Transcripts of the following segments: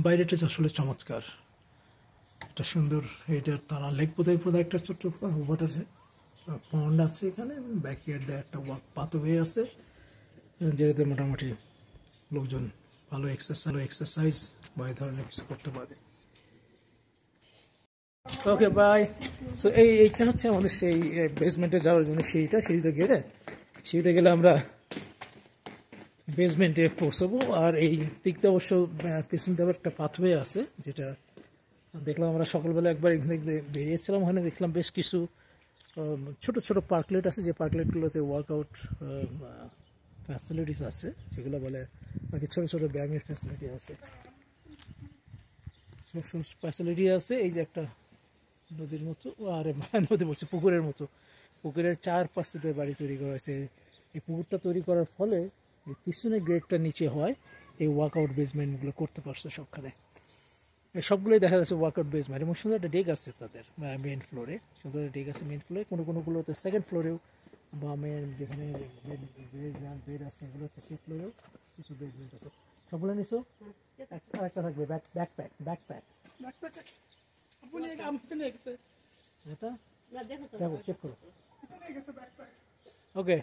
বাইরেটা আসলে চমৎকার, একটা সুন্দর, এটা তারা লেক বোধহয় একটা ছোট্ট ওয়াটার পন্ড আছে এখানে, ব্যাকইয়ার্ড দেয় একটা পাথওয়ে আছে যেটাতে মোটামুটি লোকজন ভালো এক্সারসাইজ বা এই ধরনের কিছু করতে পারে। Okay bye. সো এইটা হচ্ছে আমাদের সেই বেসমেন্টে যাওয়ার জন্য সিঁড়িতে গেলে আমরা বেসমেন্টে পৌঁছাবো। আর এই দিকটা অবশ্য পেছন দিয়ে একটা পাথওয়ে আছে, যেটা দেখলাম আমরা সকালবেলা একবার এখানে বেরিয়েছিলাম, ওখানে দেখলাম বেশ কিছু ছোট ছোট পার্কলেট আছে, যে পার্কলেটগুলোতে ওয়ার্কআউট ফ্যাসিলিটিস আছে, যেগুলো বলে আর কি ছোটো ছোটো ব্যায়ামের ফ্যাসিলিটি আছে, এই যে একটা নদীর মতো, আর নদী বলছে পুকুরের মতো, পুকুরের চারপাশে বাড়ি তৈরি করা হয়েছে। এই পুকুরটা তৈরি করার ফলে এই পিছনে গ্রেডটা নিচে হয়, এই ওয়ার্কআউট বেসমেন্টগুলো করতে পারছে সবখানে। সবগুলোই দেখা যাচ্ছে ওয়ার্কআউট বেসমেন্ট, এবং সুন্দর একটা ডেক আছে তাদের মেইন ফ্লোরে, সুন্দর একটা ডেক আছে মেইন ফ্লোরে, কোনোগুলোতে সেকেন্ড ফ্লোরেও বা মেন যেখানে বেড আছে এগুলো হচ্ছে সেই ফ্লোরেও কিছু বেসমেন্ট আছে। সবগুলো নিছো? একটা থাকবে ব্যাকপ্যাক এটা দেখো চেক করো। ওকে,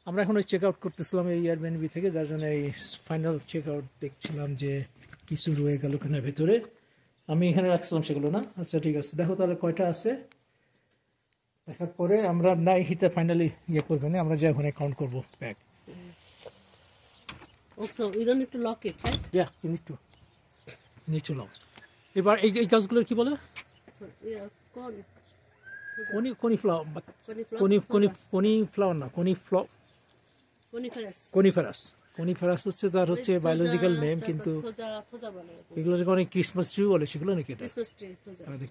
আমরা এখন ওই চেক আউট করতেছিলাম এই এয়ারবিএনবি থেকে, যার জন্য এই ফাইনাল চেক আউট দেখছিলাম যে কিছু রয়ে গেল কিনা ভেতরে। আমি এখানে রাখছিলাম সেগুলো না। আচ্ছা ঠিক আছে, দেখো তাহলে কয়টা আছে। দেখার পরে আমরা নাই হিতে ফাইনালি ইয়ে করবে না, আমরা যে ওখানে কাউন্ট করবো ব্যাগ। এবার এই গাছগুলোর কি বলে? কনিফেরাস হচ্ছে তার হচ্ছে বায়োলজিক্যাল নেম, কিন্তু এগুলো যে অনেক ক্রিসমাস ট্রি বলে সেগুলো নাকি? এটা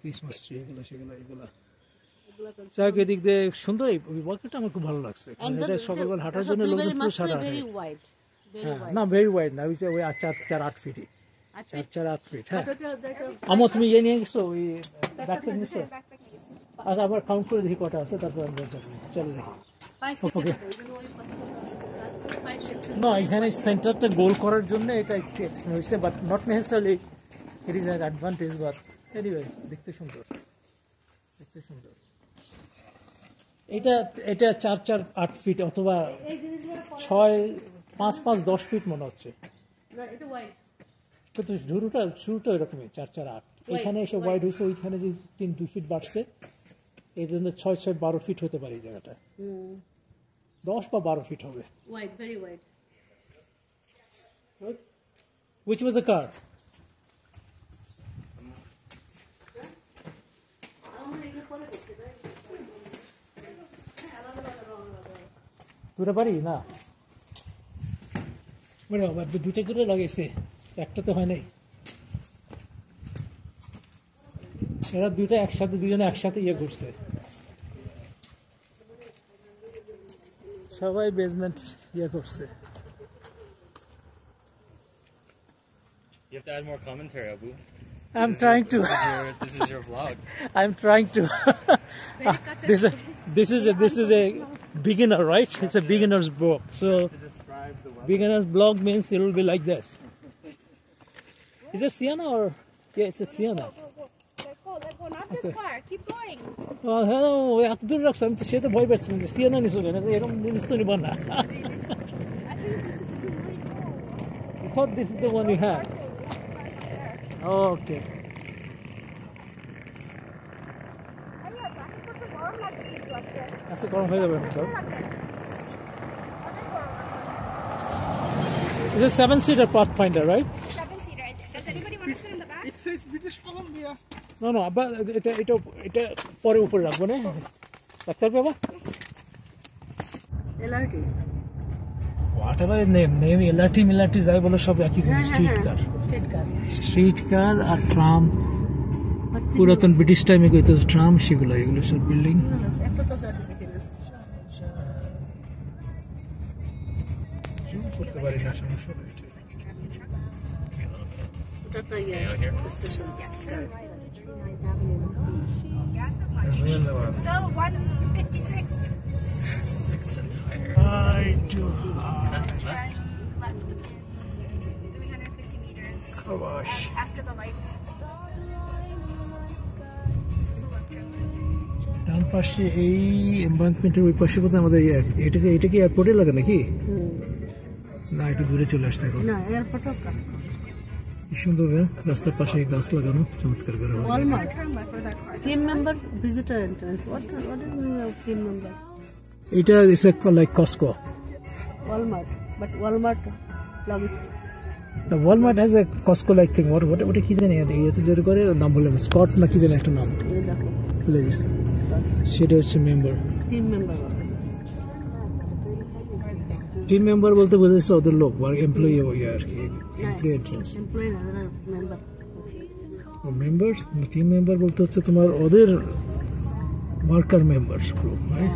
ক্রিসমাস ট্রি, এগুলো যাক, এদিক দিয়ে সুন্দর। এই ওয়ার্কটা আমার খুব ভালো লাগছে, এটা সকালবেলা হাঁটার জন্য লোকজন পুরো সারা না, ভেরি ওয়াইড না, ওই 4-8 ফিট। 4-8 ফিট। হ্যাঁ, আমার তুমি ইয়ে নিয়ে গেছো, ওই ব্যাকপ্যাক নিছো? আচ্ছা, আবার কাউন্ট করে দেখি কটা আছে, তারপর আমরা যাবো। চলো দেখি। ওকে, না এখানে সেন্টারটা গোল করার জন্য এটা একটু এক্সটেন্ড হয়েছে, but not necessarily it is an advantage, but anyway দেখতে সুন্দর। এটা 4-8 ফিট অথবা 6-5-10 ফিট মনে হচ্ছে, কিন্তু শুরুটা এরকমই 4-4-8। এখানে এসে ওয়াইড হয়েছে, ওইখানে যে 3-2 ফিট বাড়ছে, এই জন্য 6-12 ফিট হতে পারে এই জায়গাটা। 10 বা 12 ফিট হবে। Which was a car? দুটা পারি না, দুটা করে লাগাইছে, একটা তো হয় নাই। এরা দুজনে একসাথে ইয়ে করছে, সবাই বেসমেন্ট ইয়ে করছে। You have to add more commentary, Abu. I'm trying to. This is your vlog. I'm trying to. This is a beginner, right? It's a beginner's book. So beginner's blog means it will be like this. Is it Sienna or? Yeah, it's a Sienna. Let go, not this far. Keep going. Oh, hello. এত দূর রাখছি, আমি তো সেটা ভয় পাচ্ছি যে সিয়ানা নিছো কেন, এরকম জিনিস তো নিব না। I thought this is the one you had. Okay. আচ্ছা, গরম হয়ে যাবে না sir. It's a 7-seater Pathfinder, right? 7-seater. Does anybody want to sit in the back? It says British Columbia. No, আবার এটা পরে উপরে রাখবো না, ডাক্তার বাবা। LRT. Whatever name LRT যাই বলো সব একই জিনিস। স্ট্রিট কার আর ট্রাম, পুরাতন ব্রিটিশ টাইমে কইতো ট্রাম, এগুলো সব বিল্ডিং। করতে পারি না, সমস্যা নেই। Still 156. 6 cents higher. Too high. Left in 350 meters. is car wash. after the lights. This is a left turn. ডান পাশে এই এমবাঙ্কমেন্টের ওই পাশে কোথাও আমাদের এটা কি এয়ারপোর্টে লাগে নাকি? না, একটু দূরে চলে আসতে এখন। না এয়ারপোর্টও কাজ করে কি সুন্দর না? রাস্তার পাশে গাছ লাগানো, চমৎকার করে। Walmart Turn left for that car. Team member visitor entrance what is meaning of team member এটা is like Costco. Walmart but Walmart logistic The Walmart has a Costco-like thing. What কি জানি ইয়েতে যেটা করে নাম বললাম স্কট না কি জানি একটা নাম এই দেখো ভুলে গেছি। সেটা হচ্ছে member. Team member team member বলতে বোঝাচ্ছে ওদের লোক বা এমপ্লয়ি আর কি, এমপ্লয়ি এন্ট্রান্স। এমপ্লয়ি না যারা মেম্বার ও মেম্বার্স, টিম মেম্বার বলতে হচ্ছে তোমার ওদের worker member group, right?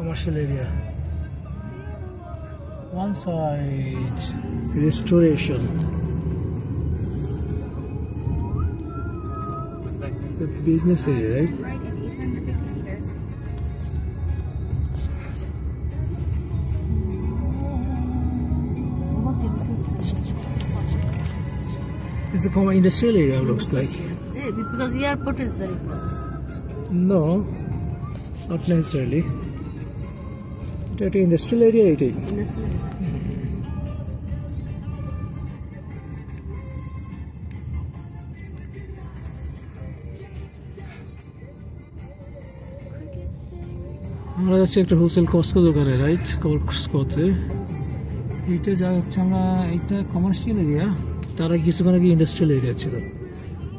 Commercial area. One side restoration. The business area, right? Right in 850 meters. It's a common industrial area, looks like. because the airport is very close No, not necessarily. এটা একটা industrial area এটাই। industrial আমরা যাচ্ছি একটা wholesale Costco দোকানে, right? কস্কোতে এইটা যা হচ্ছে আমরা, এইটা কমার্শিয়াল এরিয়া, তার আগে কিছুক্ষণ আগে ইন্ডাস্ট্রিয়াল এরিয়া ছিল।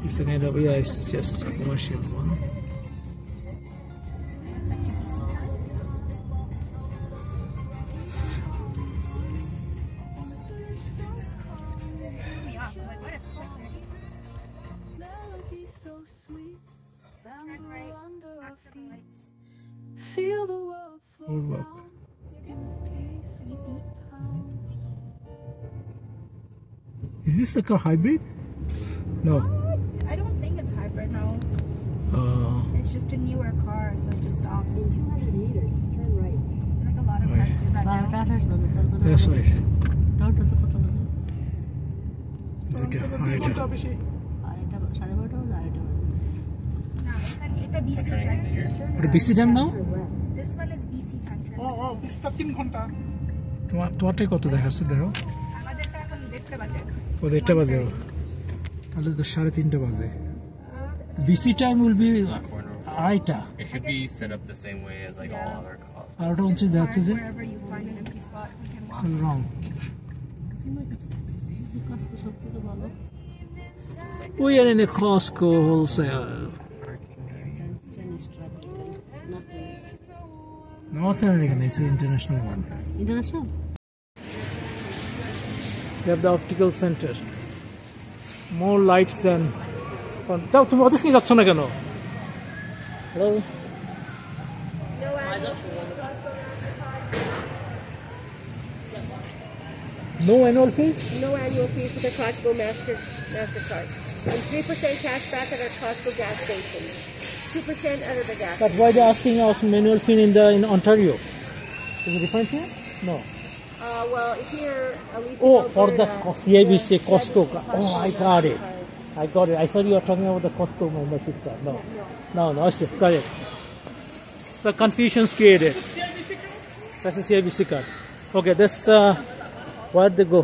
It's a kind of, yeah, it's just commercial one. Such a busy time. Threw me off. I'm like, what is 4:30? Turn right after the lights. Feel the world slow Boardwalk. in this peaceful town. Is this a car hybrid? No. I don't think it's hybrid now. It's just a newer car, so it just stops. 200 meters, turn right. Like a lot of cars do that now. 12:28 বাজে তারপরে That's right. টাউটা তো কত বাজে দুইটা, আড়াইটা। আড়াইটা 12:30 বাজে আড়াইটা বাজে No, it's a BC Turning time. into here. ওটা বৃষ্টি time now? This one is BC time. তোমারটাই কত দেখাচ্ছে দেখো? আমাদেরটা এখন দেখতে বাজে। ও 1:30 বাজে। তাহলে তো 3:30 বাজে। BC time will be আড়াইটা। It should be set up the same way as like all other costs. আর ওটা হচ্ছে যাচ্ছে যে Wherever you find an empty spot, we can walk. রং। কাজকে সব থেকে ভালো It's like We are in a Costco wholesale. Chinese traffic North American, it's an international one. International We have the optical center. More lights than. যাও, তুমি office নিয়ে যাচ্ছ না কেন? Hello? No annual fee? No annual fee for the Costco MasterCard. And 3% cash back at our Costco gas stations. 2% out of the gas. But why they asking us manual fee in Ontario? Is it different here? No. Well, here, at least in Oh, for the Alberta, CIBC yeah, Costco. yeah, Oh, I got it. I got it. I thought you were talking about the Costco membership card. No. No, I see. Got it. So confusion's created. That's a CIBC card. Okay, that's where did they go?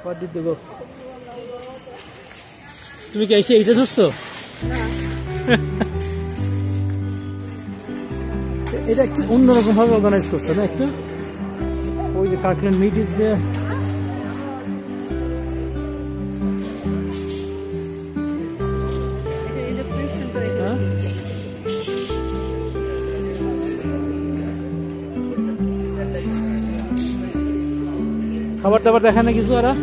Where did they go? তুমি কি এসে এটা ধরছো? এটা কি অন্যরকম ভাবে organise করছে না একটু? ওই যে কার্টুন মিট ইজ দেয়ার। এটা প্রিন্ট সেন্টার হ্যাঁ? খাবার দাবার দেখে না কিছু ওরা?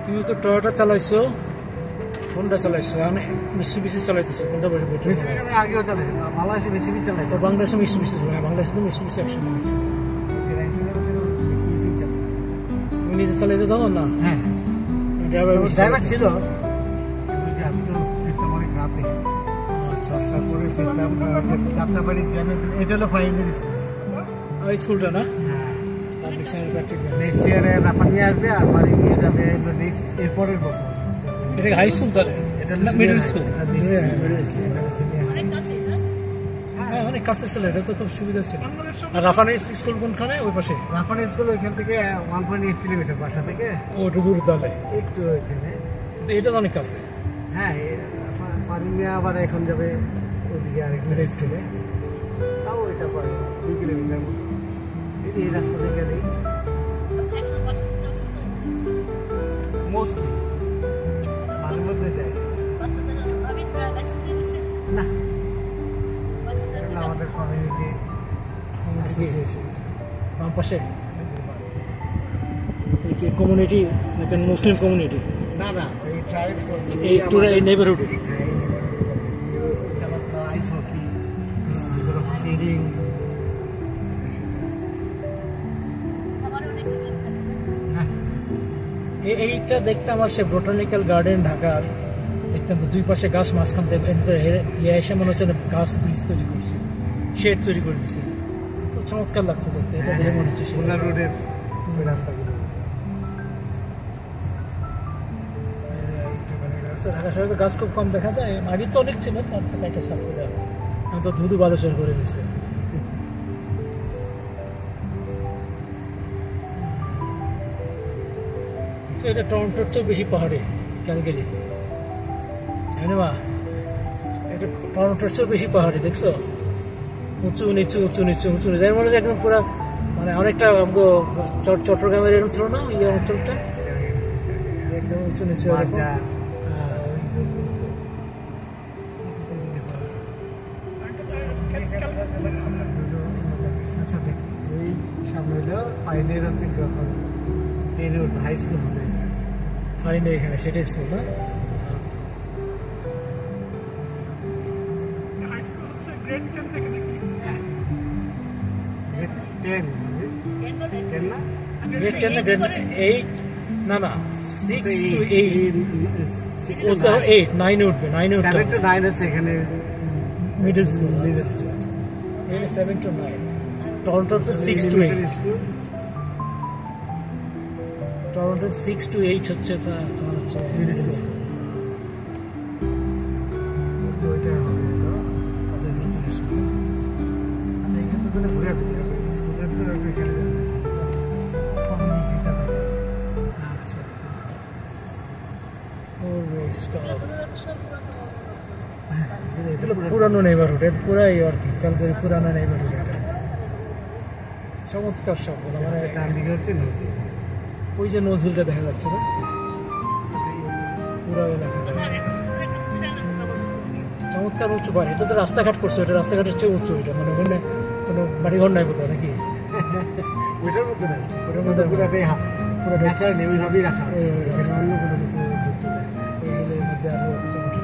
তুমি তো টয়োটা চালাইছো, কোনটা চালাইছো? আমি মিসুবিশি চালাইতেছি, কোনটা বেশি বেটার? মিসুবিশি আমি আগেও চালাইছি, বাংলাদেশে মিসুবিশি চালাই। তো বাংলাদেশে মিসুবিশি চালাই, বাংলাদেশে তো মিসুবিশি একসঙ্গে আছে। মিসুবিশি চালাই। তুমি নিজে চালাইতে দাও না? হ্যাঁ, ড্রাইভার ছিল, কিন্তু আমি তো ফিরতাম অনেক রাতে। আচ্ছা আচ্ছা আচ্ছা। ফিরতাম যাত্রাবাড়ির জ্যামে। এটা হলো ফাইনাল স্কুল। ওই স্কুলটা না? Public semi practice. নেক্সট ইয়ারে রাফান নিয়ে আসবে আর বাড়ি নিয়ে যাবে নেক্সট এরপরের বছর। এটা হাই স্কুল তাহলে? এটা মিডল স্কুল? হ্যাঁ, অনেক কাছে ছিল, এটা তো খুব সুবিধা ছিল। আর রাফানের স্কুল কোনখানে? ওই পাশে? রাফান স্কুল ওইখান থেকে 1.8 কিলোমিটার বাসা থেকে। ওটা দূর তাহলে একটু ওইখানে। কিন্তু এটা তো অনেক কাছে। হ্যাঁ, ফারিমিয়া আবার এখন যাবে ওইদিকে আরেকটা স্কুলে, তাও ওইটা পরে 2 কিলোমিটার মতো। এই রাস্তা থেকে নেই মোস্টলি, মাঝে মধ্যে যাই না। এটা আমাদের কমিউনিটি অ্যাসোসিয়েশন। বাম পাশে এই কমিউনিটি, মুসলিম কমিউনিটি? না না, ওই ট্রাইব এই পুরো এই নেইবারহুডে? খেলাধুলা, আইস হকি, রিডিং। এইটা দেখতাম আর সে বোটানিক্যাল গার্ডেন ঢাকার, দেখতাম তো দুই পাশে গাছ, মাঝখান থেকে এসে মনে হচ্ছে গাছ ব্রিজ তৈরি করছে, শেড তৈরি করে দিচ্ছে, খুব চমৎকার লাগতো দেখতে। এটা দেখে মনে হচ্ছে খুলনা রোডের ওই রাস্তাগুলো। ঢাকা শহরে তো গাছ খুব কম দেখা যায়, আগে তো অনেক ছিল, তার থেকে একটা সাপ করে এখন তো ধুধু বালুচর করে দিছে। এটা টরন্টোর চেয়ে বেশি পাহাড়ে, ক্যালগেরি জানিমা, এটা টরন্টোর চেয়েও বেশি পাহাড়ে, দেখছো? উঁচু নিচু উঁচু নিচু উঁচু নিচু, এর মনে হচ্ছে একদম পুরো, মানে অনেকটা চট্টগ্রামের এরকম ছিল না এই অঞ্চলটা, একদম উঁচু নিচু। আচ্ছা, এই সামনে হলো ফাইনের হচ্ছে টেনে উঠবে, হাই স্কুল হবে ফাইনে এখানে, সেটাই স্কুল না? টেন না, গ্রেড 10 না গ্রেড 8? না না, 6 to 8, 8 9 উঠবে, 9 উঠবে। 7 to 9 হচ্ছে এখানে মিডল স্কুল। এখানে 7 to 9, টরন্টো তো 6 to 8, স্কুল। টরন্টো 6 to 8 হচ্ছে তোমার হচ্ছে মিডল স্কুল। ওইটা হলো তাদের মিডল স্কুল। আচ্ছা, এখানে তো মানে ঘুরে স্কুলের তো এখানে কমিউনিটিটা থাকে। আচ্ছা, পুরানো নেইবারহুড, পুরাই আর কি, ক্যালগেরি পুরানো নেইবারহুড। এটা চমৎকার সবগুলো, মানে ডান দিকে হচ্ছে নদী। ওই যে নজরুলটা দেখা যাচ্ছে না, পুরো এলাকাটা চমৎকার উঁচু বাড়ি। এটা তো রাস্তাঘাট করছে, এটা রাস্তাঘাটের চেয়ে উঁচু, এটা মানে ওখানে কোনো বাড়িঘর নাই বোধহয় নাকি? ওইটার মধ্যে নাই, ওটার মধ্যে পুরাটাই পুরো ন্যাচারাল এভাবেই রাখা হয়েছে, অন্য কোনো কিছু ঢুকতে নেই। এর মধ্যে আরো চমৎকার।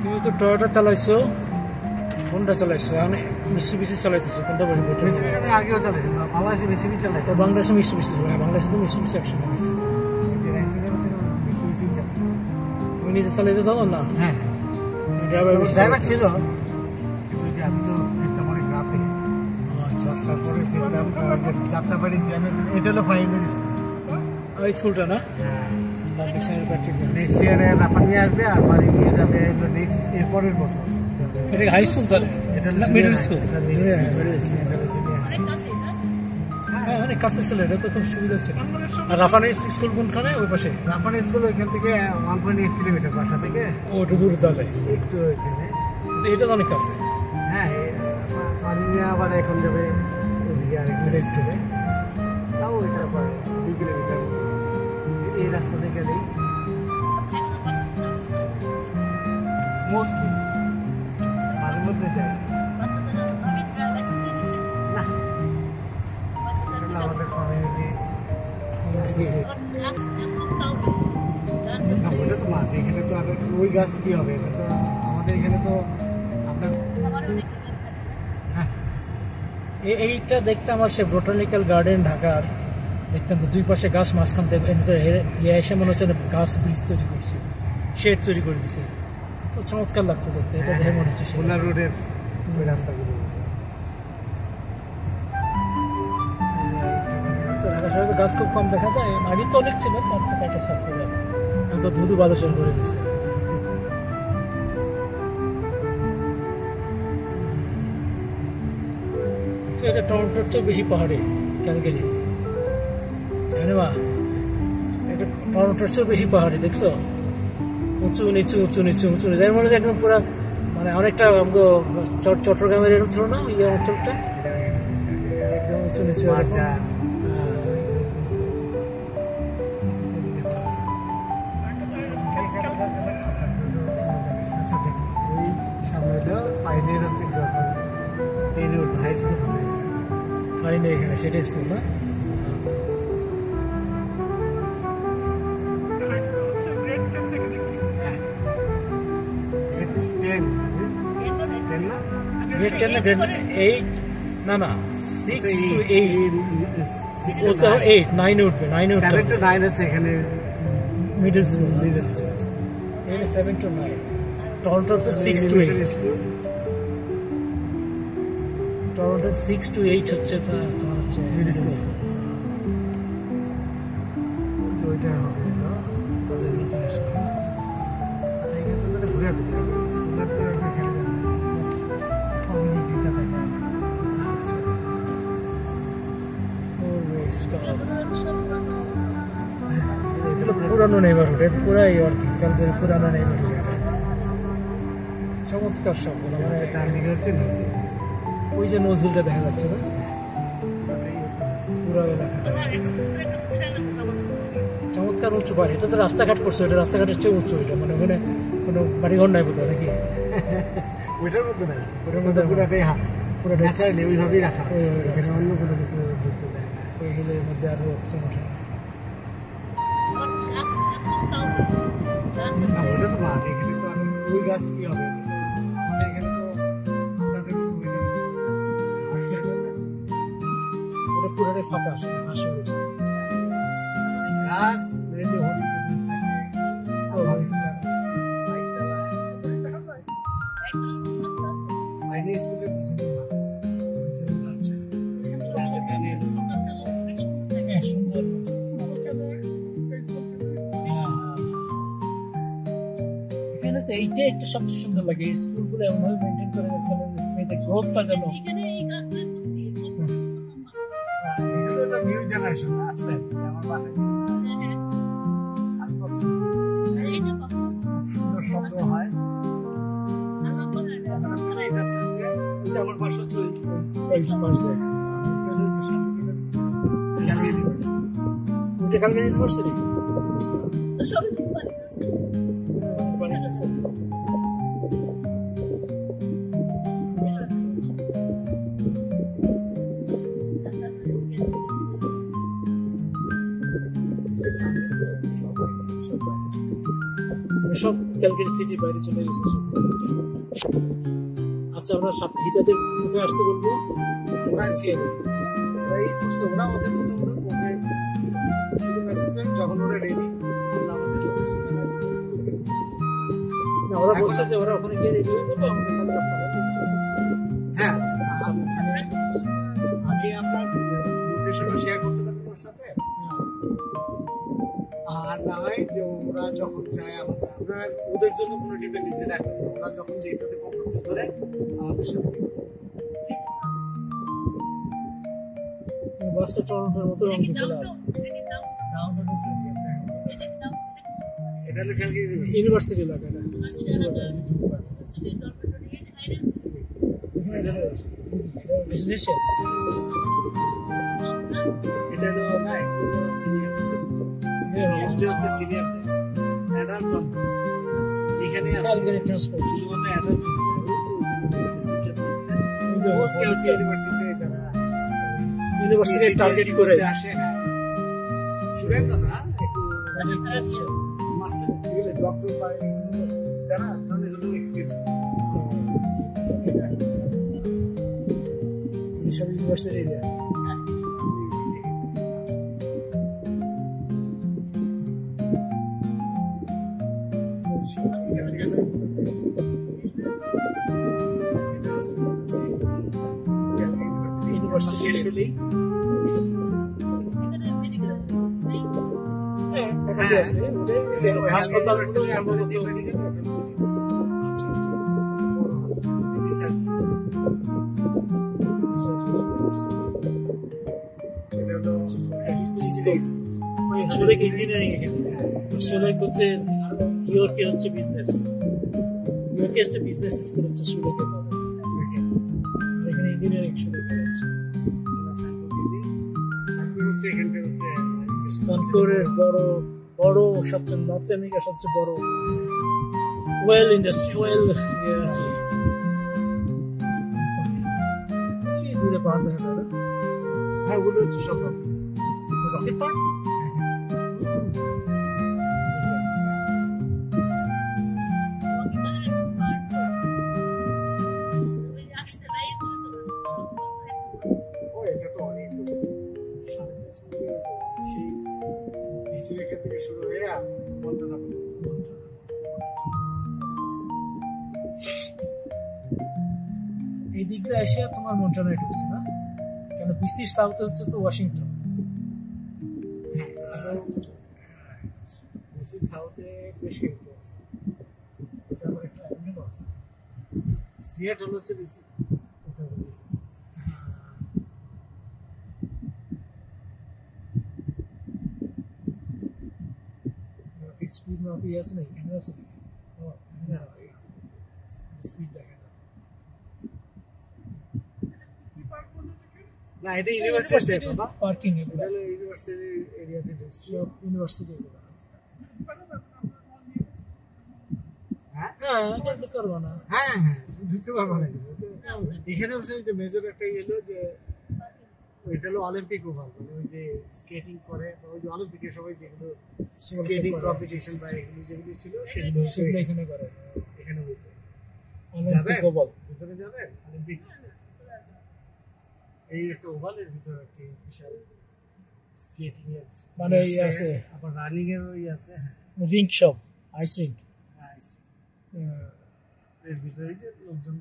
তুমি তো টয়োটা চালাইছো, কোনটা চালাইছো? আমি মিসুবিশি চালাইতেছি, কোনটা বেশি বেটার? মিসুবিশি আমি আগেও চালাইছি, বাংলাদেশে মিসুবিশি চালাই। তো বাংলাদেশে মিসুবিশি চালাই, বাংলাদেশে তো মিসুবিশি একসঙ্গে আছে। মিসুবিশি চালাই। তুমি নিজে চালাইতে দাও না? হ্যাঁ, ড্রাইভার ছিল, কিন্তু আমি তো ফিরতাম অনেক রাতে। আচ্ছা আচ্ছা আচ্ছা। ফিরতাম যাত্রাবাড়ির জ্যামে। এটা হলো ফাইনাল স্কুল। ওই স্কুলটা না? Public semi practice. নেক্সট ইয়ারে রাফান নিয়ে আসবে আর বাড়ি নিয়ে যাবে নেক্সট এরপরের বছর। এটা হাই স্কুল তাহলে? এটা মিডল স্কুল? হ্যাঁ, অনেক কাছে ছিল, এটা তো খুব সুবিধা ছিল। আর রাফানের স্কুল কোনখানে? ওই পাশে? রাফান স্কুল ওইখান থেকে 1.8 কিলোমিটার বাসা থেকে। ওটা দূর তাহলে একটু ওইখানে। কিন্তু এটা তো অনেক কাছে। হ্যাঁ, ফারিমিয়া আবার এখন যাবে ওইদিকে আরেকটা স্কুলে, তাও ওইটা পরে 2 কিলোমিটার মতো। এই রাস্তা থেকে নেই মোস্টলি, মাঝে মধ্যে যাই নাকি? না, ওটা তো মাঠ, এখানে তো আর ওই গাছ কি হবে? এটা তো আমাদের এখানে তো আপনার এইটা দেখতাম আর সে বোটানিক্যাল গার্ডেন ঢাকার দেখতাম তো দুই পাশে গাছ মাঝখান থেকে ইয়ে এসে মনে হচ্ছে গাছ ব্রিজ তৈরি করছে, শেড তৈরি করে দিছে, খুব চমৎকার লাগতো দেখতে। এটা দেখে মনে হচ্ছে খুলনা রোডের ওই রাস্তাগুলো। ঢাকা শহরে তো গাছ খুব কম দেখা যায়, আগে তো অনেক ছিল, তার থেকে একটা সাফ করে এখন তো ধুধু বালুচর করে দিয়েছে। এটা টরন্টোর চেয়ে বেশি পাহাড়ে ক্যালগারি, জানেমা এটা টরন্টোর চেয়েও বেশি পাহাড়ে, দেখছো? উঁচু নিচু উঁচু নিচু উঁচু নিচু, মনে হচ্ছে একদম পুরা মানে অনেকটা চট্টগ্রামের এরকম ছিল না এই অঞ্চলটা, একদম উঁচু নিচু। পাইনি এখানে, সেটাই স্কুল না? গ্রেড 10 না গ্রেড 8? না না, 6 to 8, 8 9 উঠবে, 9 উঠবে, 7 to 9 হচ্ছে এখানে মিডল স্কুল। এখানে 7 to 9, টরন্টো তো 6 to 8, টরন্টো 6 to 8 হচ্ছে তোমার হচ্ছে মিডল স্কুল। ওইটা হবে না তাদের নিচে স্কুল। আচ্ছা, এখানে তো মানে ঘুরে স্কুলের তো এখানে কমিউনিটিটা থাকে। পুরানো নেইবারহুড, পুরাই আর কি ক্যালগারি পুরানো নেইবারহুড। চমৎকার সবগুলো, মানে ডাইনিং হচ্ছে নিচে, ওই যে নজরুলটা দেখা যাচ্ছে না, পুরো এলাকাটা চমৎকার উঁচু বাড়ি। এটা তো রাস্তাঘাট করছে, ওটা রাস্তাঘাটের চেয়ে উঁচু, এটা মানে ওখানে কোনো বাড়িঘর নাই বোধ হয় নাকি? ওইটার মধ্যে নাই, ওটার মধ্যে পুরাটাই পুরো ন্যাচারালি ওইভাবেই রাখা, ওইভাবে এখানে রাখা। অন্য কোনো কিছু ঢুকতে দেয় না। ওই হিলের মধ্যে আরো চমৎকার। না, ওইটা তো মাঠ, এখানে তো আর ওই গাছ কি হবে? আমাদের এখানে তো আপনাদের তো weather ওটা পুরোটাই ফাঁকা, শুধু ঘাস হয়ে গেছে। গাছ মেলে হরিণ থাকে, বাইক চালায়, আইনি স্কুলের পিছনে মাঠ। ওই যে আছে। টানে হ্যাঁ, সুন্দর মাছ। এখানে তো এইটাই একটা সবচেয়ে সুন্দর লাগে, এই স্কুলগুলো এমনভাবে মেনটেন করে গেছে, মেয়েদের গ্রোথটা যেন। এগুলো হলো নিউ জেনারেশন আসবেন, আমার বাসায় সুন্দর শব্দ হয়। এটা হচ্ছে যে এটা আমার বাসা হচ্ছে ওই পাশে। ওইটা ক্যালগারি ইউনিভার্সিটি। সব ক্যালগারি সিটির বাইরে চলে গেছে সব। আচ্ছা, আমরা হিতাদের কোথায় আসতে বলবো? ওরা এই করছে, ওরা ওদের মতো করে ওকে শুধু মেসেজ দেন যখন ওরা রেডি, আমরা আমাদের লোকেশন জানাই দেব। না, ওরা বলছে যে ওরা ওখানে গিয়ে রেডি হয়ে যাবে, আমাদের তাহলে আপনারা হ্যাঁ, আপনি আপনার লোকেশনটা শেয়ার করতে পারবেন ওর সাথে। আর না হয় যে ওরা যখন চায় আমাদের, আমরা ওদের জন্য কোনো ডিপেন্ডেন্সি রাখবেন না, ওরা যখন যেটাতে কমফোর্ট করে আমাদের সাথে। বাসটা টরন্টোর মতো রং দিয়েছিল। এটা হলো ক্যালগারি ইউনিভার্সিটি এলাকা, এটা ডেস্টিনেশন। এটা হলো না সিনিয়র, এটা হচ্ছে সিনিয়র অ্যাডাল্ট জন্য এখানে আছে ক্যালগারি ট্রান্সপোর্ট। শুধুমাত্র অ্যাডাল্ট জন্য হচ্ছে ইউনিভার্সিটিতে যারা ইউনিভার্সিটি টার্গেট করে আসে, হ্যাঁ স্টুডেন্ট না একটু আচ্ছা মাস্টার এগুলো ডক্টর পায় জানা কারণ এগুলো এক্সপেন্সিভ সব ইউনিভার্সিটি এরিয়া ইউনিভার্সিটি আসলে আছে হাসপাতাল সম্ভবত সুলেক ইঞ্জিনিয়ারিং এখানে সুলেক হচ্ছে ইউরোপে হচ্ছে বিজনেস ইউরোপে হচ্ছে বিজনেস স্কুল হচ্ছে সুলেকে পাবে এখানে ইঞ্জিনিয়ারিং সুলেক হচ্ছে সানপুরের বড় বড় সবচেয়ে নর্থ আমেরিকার সবচেয়ে বড় ওয়েল ইন্ডাস্ট্রি ওয়েল এই দূরে পাহাড় দেখা যায় না হ্যাঁ ওগুলো হচ্ছে সব রকেট পার্ক এটা তো অনেক সেই রেখা থেকে শুরু হয়ে মন্ডনা এই দিকে এসে তোমার মন্টনায় ঢুকছে না কেন বিসির সাউথে হচ্ছে তো ওয়াশিংটন সাউথে বেশ কিছু আছে এটা আবার একটা অ্যাঙ্গেল আছে সিয়াটল হচ্ছে বেশি স্পিড মাপি আছে না এখানে আছে নাকি স্পিড দেখে না এটা ইউনিভার্সিটি বাবা পার্কিং এগুলো এটা ইউনিভার্সিটি এরিয়াতে সব ইউনিভার্সিটি এগুলো হ্যাঁ এটা করবো না হ্যাঁ হ্যাঁ ঢুকতে পারবো না এখানে হচ্ছে যে মেজর একটা এলো যে ওইটা হলো অলিম্পিক ওভাল মানে ওই যে স্কেটিং করে ওই যে অলিম্পিকে সবাই যেগুলো স্কেটিং কম্পিটিশন বা এগুলো যেগুলো ছিল সেগুলো এখানে করে এখানে হইতো অলিম্পিক ওভাল ভিতরে যাবেন অলিম্পিক এই একটা ওভালের ভিতরে একটি বিশাল স্কেটিং এর মানে এই আছে আবার রানিং এর ওই আছে রিং শপ আইস রিং এর ভিতরে যে লোকজন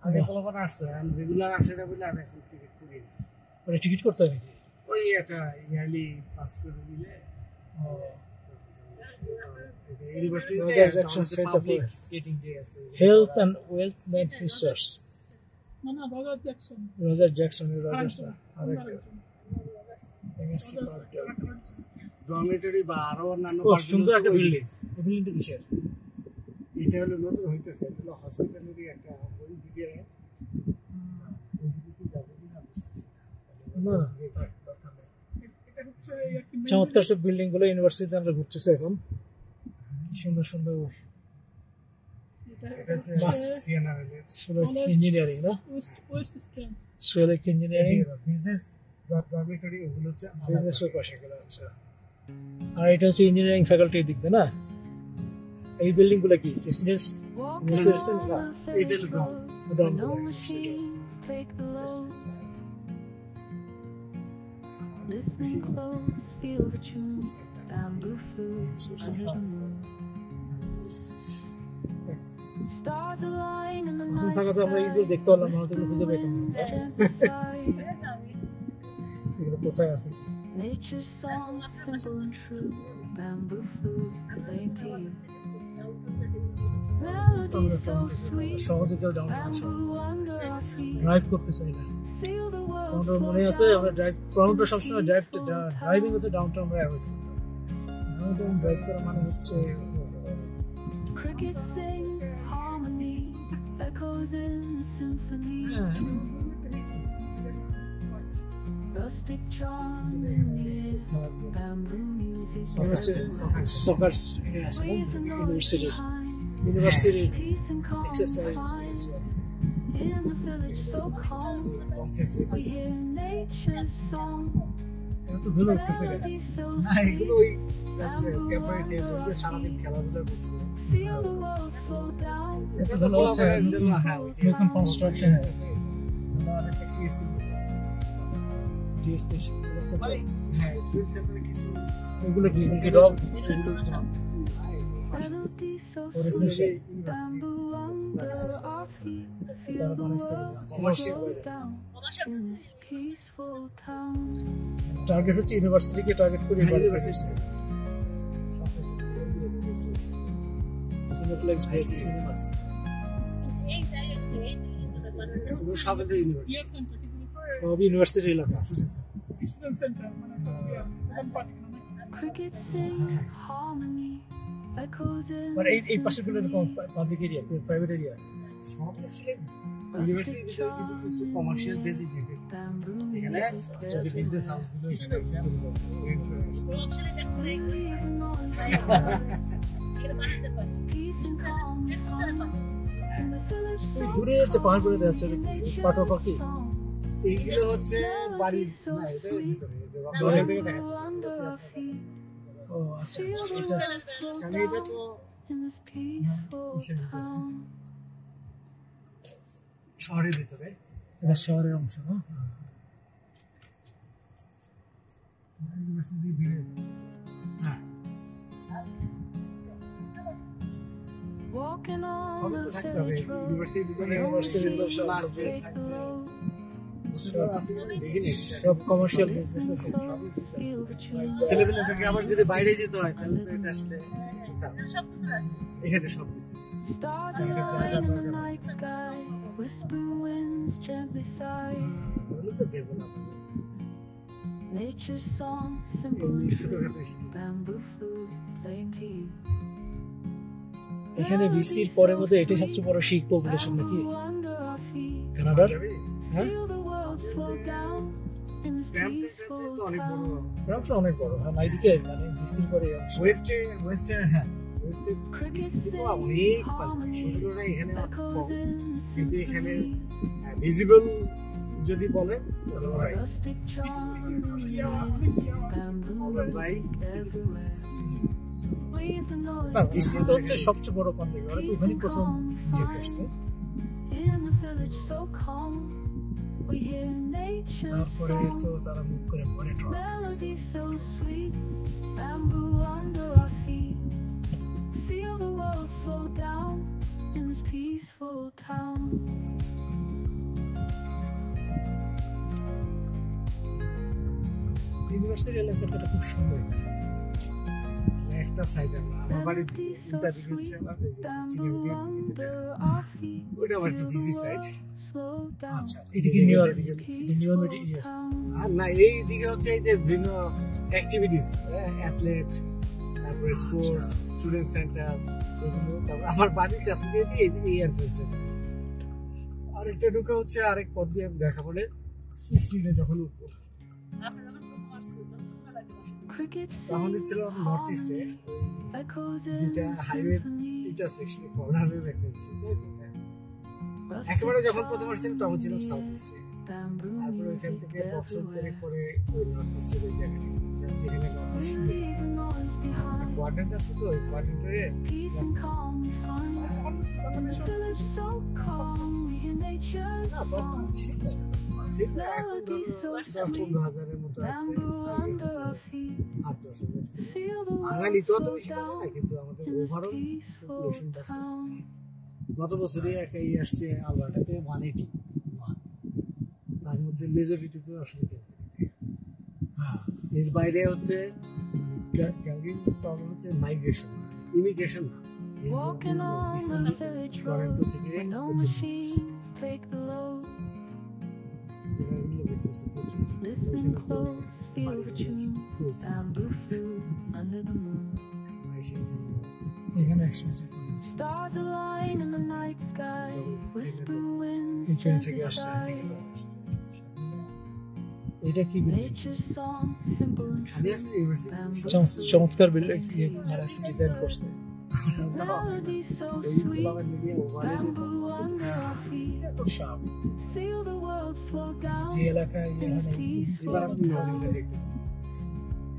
আগে কলকাতা আসতো রেগুলার আসে না বলে আমি এখন টিকিট করি ওরা টিকিট করতে হয় নাকি ওই একটা ইয়ারলি পাস করে দিলে health and wealth research Roger Jackson dormitory বা আরো অন্যান্য সুন্দর একটা বিল্ডিং এই বিল্ডিংটা কিসের এটা হলো নতুন হইতেছে এটা হলো হসপিটালেরই একটা ওই দিকে চমৎকার সব বিল্ডিং গুলো ইউনিভার্সিটিতে আমরা ঘুরতেছি এখন কি সুন্দর সুন্দর ইঞ্জিনিয়ারিং না সুলেক ইঞ্জিনিয়ারিং বিজনেস ডরমিটরি ওগুলো হচ্ছে বিজনেসের পাশে গেলে আচ্ছা আর এটা হচ্ছে ইঞ্জিনিয়ারিং ফ্যাকাল্টির দিক দিয়ে না এই বিল্ডিং গুলো কি রেসিডেন্স না এটা dorm Listen close, feel the tune. Bamboo flute under the moon. Stars align in the night থাকা তো আমরা এইগুলো দেখতে পারলাম না হয়তো খুঁজে পেতাম এগুলো কোথায় আছে Nature's song, simple and true. Bamboo flute playing to you. Melody so sweet. সহজে কেউ download Bamboo under our feet. Drive করতে চাই না Feel the world আমাদের মনে আছে আমরা প্রথমটা সবসময় ড্রাইভিং হচ্ছে ডাউনটাউন আমরা অ্যাভয়েড করতাম ডাউনটাউন ড্রাইভ করা মানে হচ্ছে crickets sing harmony, echoes in the symphony. Rustic charm in the air, bamboo music. হচ্ছে সকার আছে university exercise In the village so calm, we hear nature's song. এত ধুলো উঠতেছে কেন? melody so না এগুলো sweet. ওই জাস্ট টেম্পোরারি টেবিল যে সারাদিন খেলাধুলা করছে Feel the world slow down. এত ধুলো হচ্ছে নতুন কনস্ট্রাকশন হয়েছে টিএসসি হ্যাঁ স্ট্রিট সেন্টারে কিছু এগুলো কি dog Melody so Original sweet. shape. Bamboo under our feet. Feel তারা the অনেক world slow down in this peaceful town. Target হচ্ছে ইউনিভার্সিটিকে টার্গেট করে সিনেপ্লেক্স বিএসটি সিনেমাস সবাই ইউনিভার্সিটি সবই ইউনিভার্সিটি এলাকা Crickets sing harmony. Echoes in মানে এই পাশে গুলো পাবলিক এরিয়া প্রাইভেট এরিয়া সব আসলে ইউনিভার্সিটির ভিতরে কিন্তু কিছু কমার্শিয়াল ডেজিগনেটেড এখানে যদি বিজনেস হাউসগুলো এখানে peace and calm in the village so দূরের যে পাহাড়গুলো দেখা যাচ্ছে পাটুয়া পাখি এইগুলো হচ্ছে বাড়ির না এটা ভিতরে বাড়ির থেকে দেখা যায়। under our feet. ও আচ্ছা Feel the এটা world slow কারণ এটা তো down in this peaceful town. শহরের ভিতরে এটা শহরের অংশ না ইউনিভার্সিটি ভিড়ে হ্যাঁ Walking on ভালো তো the থাকতে হবে village road. ইউনিভার্সিটির ভিতরে No ইউনিভার্সিটির লোক machines আসবে take থাকবে low. আছে দেখিনি সব কমার্শিয়াল বিজনেস Listen আছে close, feel the tune. ছেলেপেলেদেরকে আবার যদি বাইরে যেতে হয় তাহলে তো এটা আসলে এখানে সব কিছু Stars Okay, align in the okay. night sky. Whispering winds gently sigh. ওগুলো তো ডেভেলপ Nature's song, simple এমনি and ছোটখাটো true. School Bamboo flute playing to you. এখানে ভিসির পরের মধ্যে এটাই সবচেয়ে বড় শিখ পপুলেশন নাকি Bamboo under our feet. কানাডার যাবে হ্যাঁ Feel the world slow down in this peaceful তো অনেক বড় town. গ্রামটা অনেক বড় হ্যাঁ এইদিকে মানে ভিসির পরে এই অংশ। ওয়েস্টে হ্যাঁ ওয়েস্টে Crickets কিন্তু sing অনেক পাখি harmony. সেগুলো না এখানে কম Echoes in the কিন্তু এখানে symphony. ভিজিবল যদি বলেন তাহলে হয় Rustic charm in the bamboo ভাই music everywhere. Wave the noise না ভিসি তো হচ্ছে সবচেয়ে বড় কন্টেন্ট ওরা তো ওখানে প্রথম ইয়ে করছে in the village so calm. We hear nature's তারপরে তো song. তারা মুভ করে পরে ট্রক Melody so sweet. Bamboo under our feet. Feel the world slow down in this peaceful town. University এলাকাটা খুব সুন্দর একটা সাইড আমার বাড়ির Melody so দুটা দিকে হচ্ছে sweet. আমার এই যে সিস্টেম Bamboo যেটা under our feet. ওটা আমার একটু বিজি সাইড Slow down. আচ্ছা এটা কি New York New York yes আর না এই দিকে হচ্ছে এই যে বিভিন্ন অ্যাক্টিভিটিস অ্যাথলেট তারপরে স্পোর্টস স্টুডেন্ট সেন্টার এগুলো তারপর আমার বাড়ির কাছে যেটি এই এন্ট্রান্সটা আরেকটা ঢুকা হচ্ছে আরেক পথ দিয়ে দেখা পড়ে 16 যখন উঠবো Crickets তাহলে sing ছিল নর্থ ইস্টে echoes যেটা in the হাইওয়ে symphony. ইন্টারসেকশনে কর্নারের একটা কিছু Rustic একেবারে যখন charm প্রথম আসছিলাম তখন ছিলাম সাউথ ইস্টে bamboo তারপরে ওইখান music থেকে বক্সর করে everywhere. করে ওই নর্থ ইস্টের ওই জায়গাটা জাস্ট যেখানে Leave the noise behind. কোয়ার্টারটা আছে তো ওই কোয়ার্টারে Peace and calm we find. In the village so calm, we hear nature's song. Melody so sweet. 10,000-এর মতো আছে Bamboo under our feet. 8-10,000 ছিল Feel the বাঙালি world তো অত slow বেশি পারে না down কিন্তু আমাদের in this overall peaceful population percent town. গত বছরই একটা ই আসছে আলবার্টাতে 181 তার মধ্যে মেজরিটিতে আসলে হ্যাঁ এর বাইরে হচ্ছে ক্যালগরি প্রবলেম হচ্ছে মাইগ্রেশন ইমিগ্রেশন না Walking on the village road where no machines take the load. Listen close, feel the tune. Bamboo flute under the moon. এখানে expensive Stars align in the night sky. Whispering winds এখান gently থেকে আসছে sigh. এটা কি building Nature's song, simple and আমি true. আসলে university Bamboo চমৎকার building design করছে melody so এই sweet. গোলাপের মিডিয়া ওভারে যে Bamboo under our feet. এত sharp Feel the world slow down যে এলাকায় in this এবার peaceful আপনি মিউজিকটা town. দেখতে পাবেন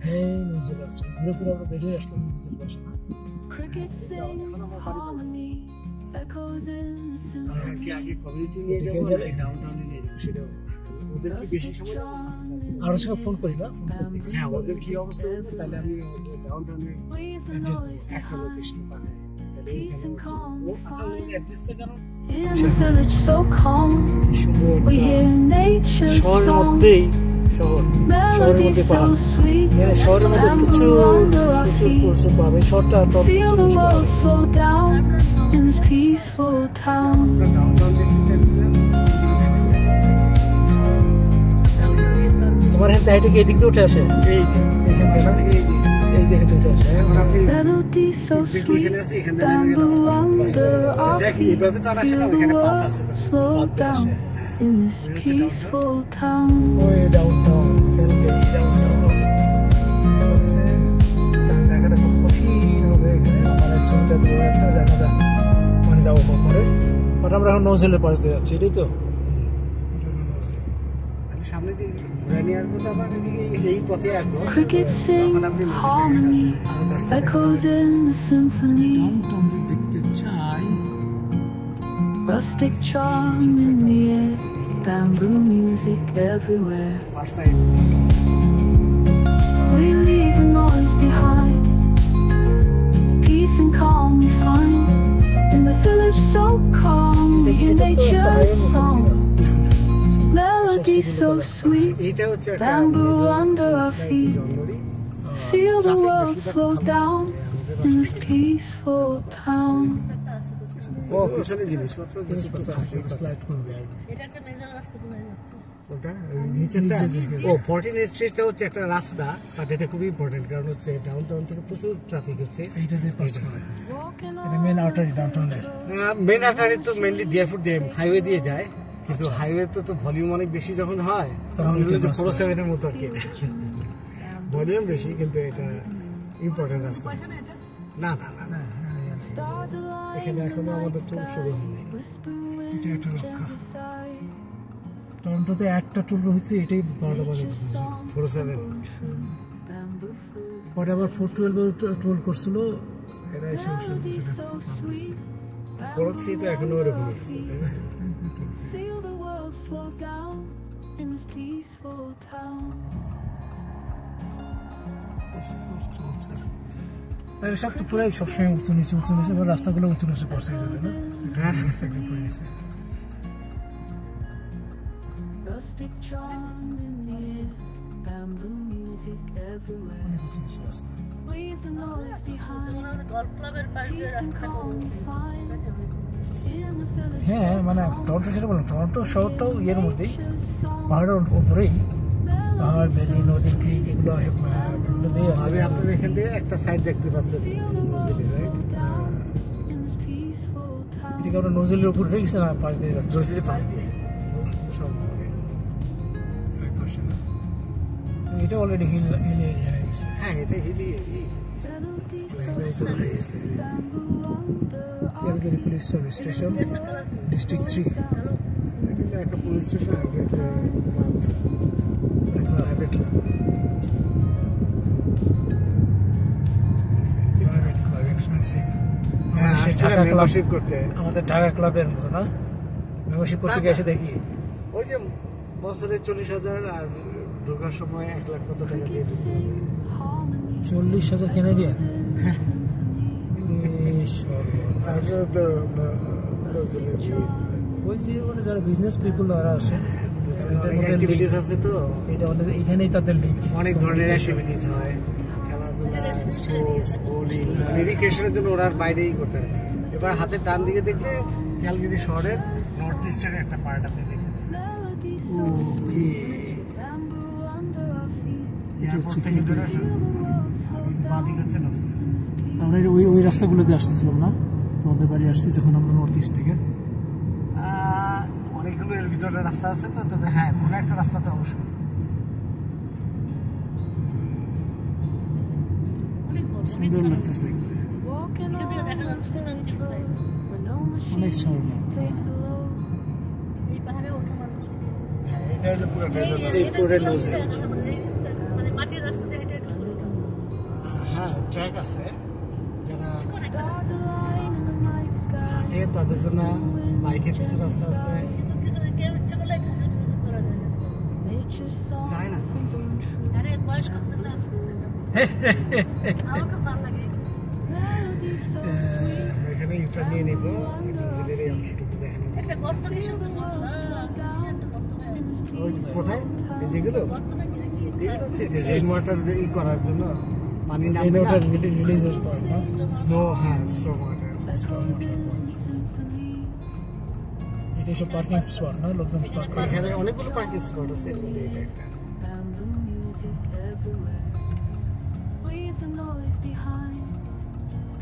হ্যাঁ নোজেল আছে, ঘুরে ঘুরে আমরা বেরিয়ে আসলাম নোজেল পাশে না। Crickets sing harmony, echoes in the symphony. আর কি আগে কমিউনিটি নিয়ে যাবো নাকি ডাউনটাউনে নিয়ে যাবো সেটা ওদের কি বেশি সময় লাগবে? আরো সব ফোন করি না, ফোন করতে হ্যাঁ ওদের কি অবস্থা হবে তাহলে আমি ওদের ডাউনটাউনে Leave the Address noise একটা behind. লোকেশন পাঠাই। Peace and calm we আচ্ছা ওই find. অ্যাড্রেসটা জানো? In the village so calm, কি সুন্দর we hear nature's শহরের song. মধ্যেই শহর, শহরের Melody মধ্যে so পাহাড়, sweet, মানে শহরের মধ্যে প্রচুর bamboo under our প্রচুর feet. প্রচুর পাবে, শহরটা top Feel the world slow down in this peaceful town. আমরা ডাউনটাউন দেখতে চাচ্ছিলাম। তোমার হ্যাঁ তাইটা কি এদিক দিয়ে উঠে আসে, এই যে এখান থেকে না, এই যে এই যে এখানে উঠে আসে। এখন আপনি Melody so দেখি sweet, এখানে আছে এখান থেকে নেমে গেলাম। bamboo under our দেখি feet. এভাবে তো আর আসে না, Feel the ওখানে পাত world আছে। slow down in this peaceful town. ওই ডাউনটাউন ক্যালগারি ডাউনটাউন হচ্ছে দেখাটা খুব কঠিন হবে এখানে। আমার ছবিটা তো যাচ্ছে না, জায়গাটা মানে যাবো পরে, বাট আমরা এখন নোজেলের পাশ দিয়ে যাচ্ছি, এটাই তো। আমি সামনে দিয়ে ঘুরে নিয়ে আসবো, তারপর এদিকে এই পথে আসবো। Crickets sing তখন আপনি harmony, আর রাস্তা echoes in the symphony. Downtown যদি দেখতে চাই, Rustic charm in the air, bamboo music everywhere. Per side We leave the noise behind, peace and calm we find. In the village so calm, we hear nature's song. Melody so sweet, এইটা হচ্ছে একটা bamboo under our feet. Jongli. Feel the world slow down in this peaceful town. ও পিছনে জিনিসপত্র কিছু তো থাকে। Slide করবে। ওটা ওই নিচেরটা ও 14 স্ট্রিটটা হচ্ছে একটা রাস্তা, বাট এটা খুবই ইম্পর্টেন্ট কারণ হচ্ছে ডাউনটাউন থেকে প্রচুর ট্রাফিক হচ্ছে। এইটা দিয়ে পাস করে, Walking এটা মেন আউটারি ডাউনটাউনের। মেন আর্টারি তো মেনলি ডিয়ারফুট দিয়ে হাইওয়ে দিয়ে যায়, কিন্তু হাইওয়ে তো ভলিউম অনেক বেশি যখন হয় তখন এটা এগুলো pass 407 এর মতো আর কি, ভলিউম বেশি কিন্তু এটা ইম্পর্টেন্ট রাস্তা। না না না না, stars align এখানে এখনো আমাদের তো শুরু হয়নি। whispering এটা একটা winds রক্ষা। gently sigh. টরন্টোতে একটা টুল হচ্ছে, এটাই 12টা বাজে। 407 Bamboo flute, পরে আবার 412 টোল করছিল, এরা এসে melody so sweet. 403 তো এখনো ওরকমই আছে, তাই না? Feel the world slow down in this peaceful town. সব তো পুরাই সবসময় উঁচু নিচে এবার রাস্তাগুলো উঁচু নিচু করছে এই জন্য না, রাস্তা একদম পড়ে গেছে। Rustic charm in the air, bamboo music everywhere. অনেক উঁচু নিচু রাস্তা। Leave the noise behind, peace and calm we find. In the village হ্যাঁ মানে টরন্টো যেটা বললাম, টরন্টো শহরটাও ইয়ের মধ্যেই, nature's song. পাহাড়ের উপরেই, পাহাড় ভ্যালি নদী ক্রিক এগুলো দিয়ে আছে। আমি আপনার এখান থেকে একটা সাইড দেখতে পাচ্ছেন নজরুলি, right? In this peaceful town. এটাকে আমরা নজরুলের উপর হয়ে গেছে না, পাশ দিয়ে যাচ্ছে। নজরুলি পাশ দিয়ে তো সব ওই পাশে না। এটা অলরেডি হিল এরিয়া হয়ে গেছে। হ্যাঁ এটা হিলি Melody so sweet, bamboo under our Calgary police service station, district 3। এটা একটা পুলিশ স্টেশন, এটা হচ্ছে প্রাইভেট ক্লাব। এক্সপেন্সিভ। হ্যাঁ সেই আসলে ঢাকা ক্লাব, মেম্বারশিপ করতে আমাদের ঢাকা ক্লাবের মতো না, মেম্বারশিপ করতে গিয়ে এসে দেখি ওই যে বছরে 40,000 আর ঢোকার সময় 1 লাখ কত টাকা দিয়ে দিতে হবে। harmony. 40,000 ক্যানাডিয়ান। আর তো নজরুলের ভিড়। ওই যে মানে যারা বিজনেস পিপল তারা আসে, এটার অনেক মধ্যে অ্যাক্টিভিটিস আছে তো, এটা এখানেই তাদের লিঙ্ক। অনেক ধরনের অ্যাক্টিভিটিস হয়, খেলাধুলা, স্পোর্টস, বোলিং, এডুকেশনের জন্য ওরা আর বাইরেই করতে হয়। এবার হাতের ডান দিকে দেখলে ক্যালগারি শহরের নর্থ ইস্টের একটা পার্ট আপনি দেখতে পাবেন। Melody so sweet, bamboo under our feet. Airport থেকে ধরে আসুন, বাঁ দিকে হচ্ছে নর্থ। আমরা ওই রাস্তাগুলোতে আসতেছিলাম না, তোমাদের বাড়ি আসছি যখন আমরা নর্থ ইস্ট থেকে। অনেকগুলো এর ভিতরে রাস্তা আছে তো, তবে হ্যাঁ কোনো একটা রাস্তাতে অবশ্যই। সুন্দর লাগতেছে দেখতে, Walking on the village road, where no অনেক machines সরল। take a load. হ্যাঁ এটা হলো পুরোটা হলো এই পুরো নজরুল। ট্র্যাক আছে যারা Stars align in the night sky. হাঁটে তাদের জন্য বাইকের কিছু রাস্তা আছে কিন্তু কিছু কেউ ইচ্ছে করলে ঘাসের ভিতরে করা যায় না। Nature's song, চায় না simple and true. আরে বয়স কত না আমার খুব ভালো লাগে। Melody so sweet. আমরা এখানে ইউটার নিয়ে নেব নিউজিল্যান্ডের এই অংশটুকু দেখানো একটা গর্ত কিসের জন্য ওই কোথায় এই যেগুলো গর্ত না কি এগুলো হচ্ছে যে রেইন ওয়াটার ই করার জন্য পানি এই নামবে নোটা না রিলিজের পর না স্নো হ্যাঁ স্ট্রম ওয়াটার এটা সব পার্কিং স্পট না লোকজন পার্ক করে এখানে অনেকগুলো পার্কিং স্পট আছে এর মধ্যে এটা একটা Bamboo music everywhere. Leave the noise behind.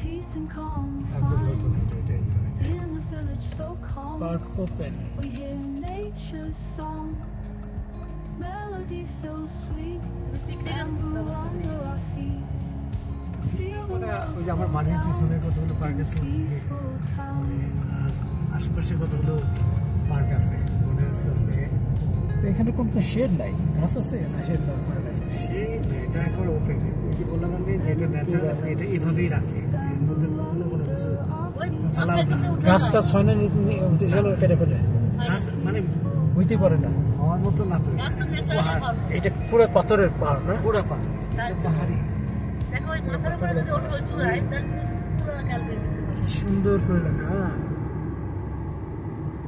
Peace and calm we তারপর find. নতুন এটা এখানে In the village so calm. Park open We hear nature's song. Melody so sweet. Bamboo under our feet. Feel the ওটা ওই world যে আমার বাড়ির পিছনে কতগুলো পার্ক আছে peaceful town. আর আশেপাশে কতগুলো পার্ক আছে মডেলস আছে এখানে কোনো তো শেড নাই গাছ আছে না শেড না করে নাই সেই এটা এখন ওপেন ওই যে বললাম আমি যে এটা ন্যাচারাল আপনি এটা এভাবেই রাখে এর মধ্যে কোনো কিছু আলাদা গাছটা ছয় না হতে গেল কেটে ফেলে গাছ মানে হইতে পারে না হওয়ার মতো না তো রাস্তা ন্যাচারাল ভালো। এটা পুরো পাথরের পাহাড় না পুরা পাথর এটা পাহাড়ি দেখো ওই মাথার উপরে যদি ওঠো চূড়ায় তাহলে তুমি পুরো ক্যালকুলেট করতে পারবে। কি সুন্দর করে লাগে হ্যাঁ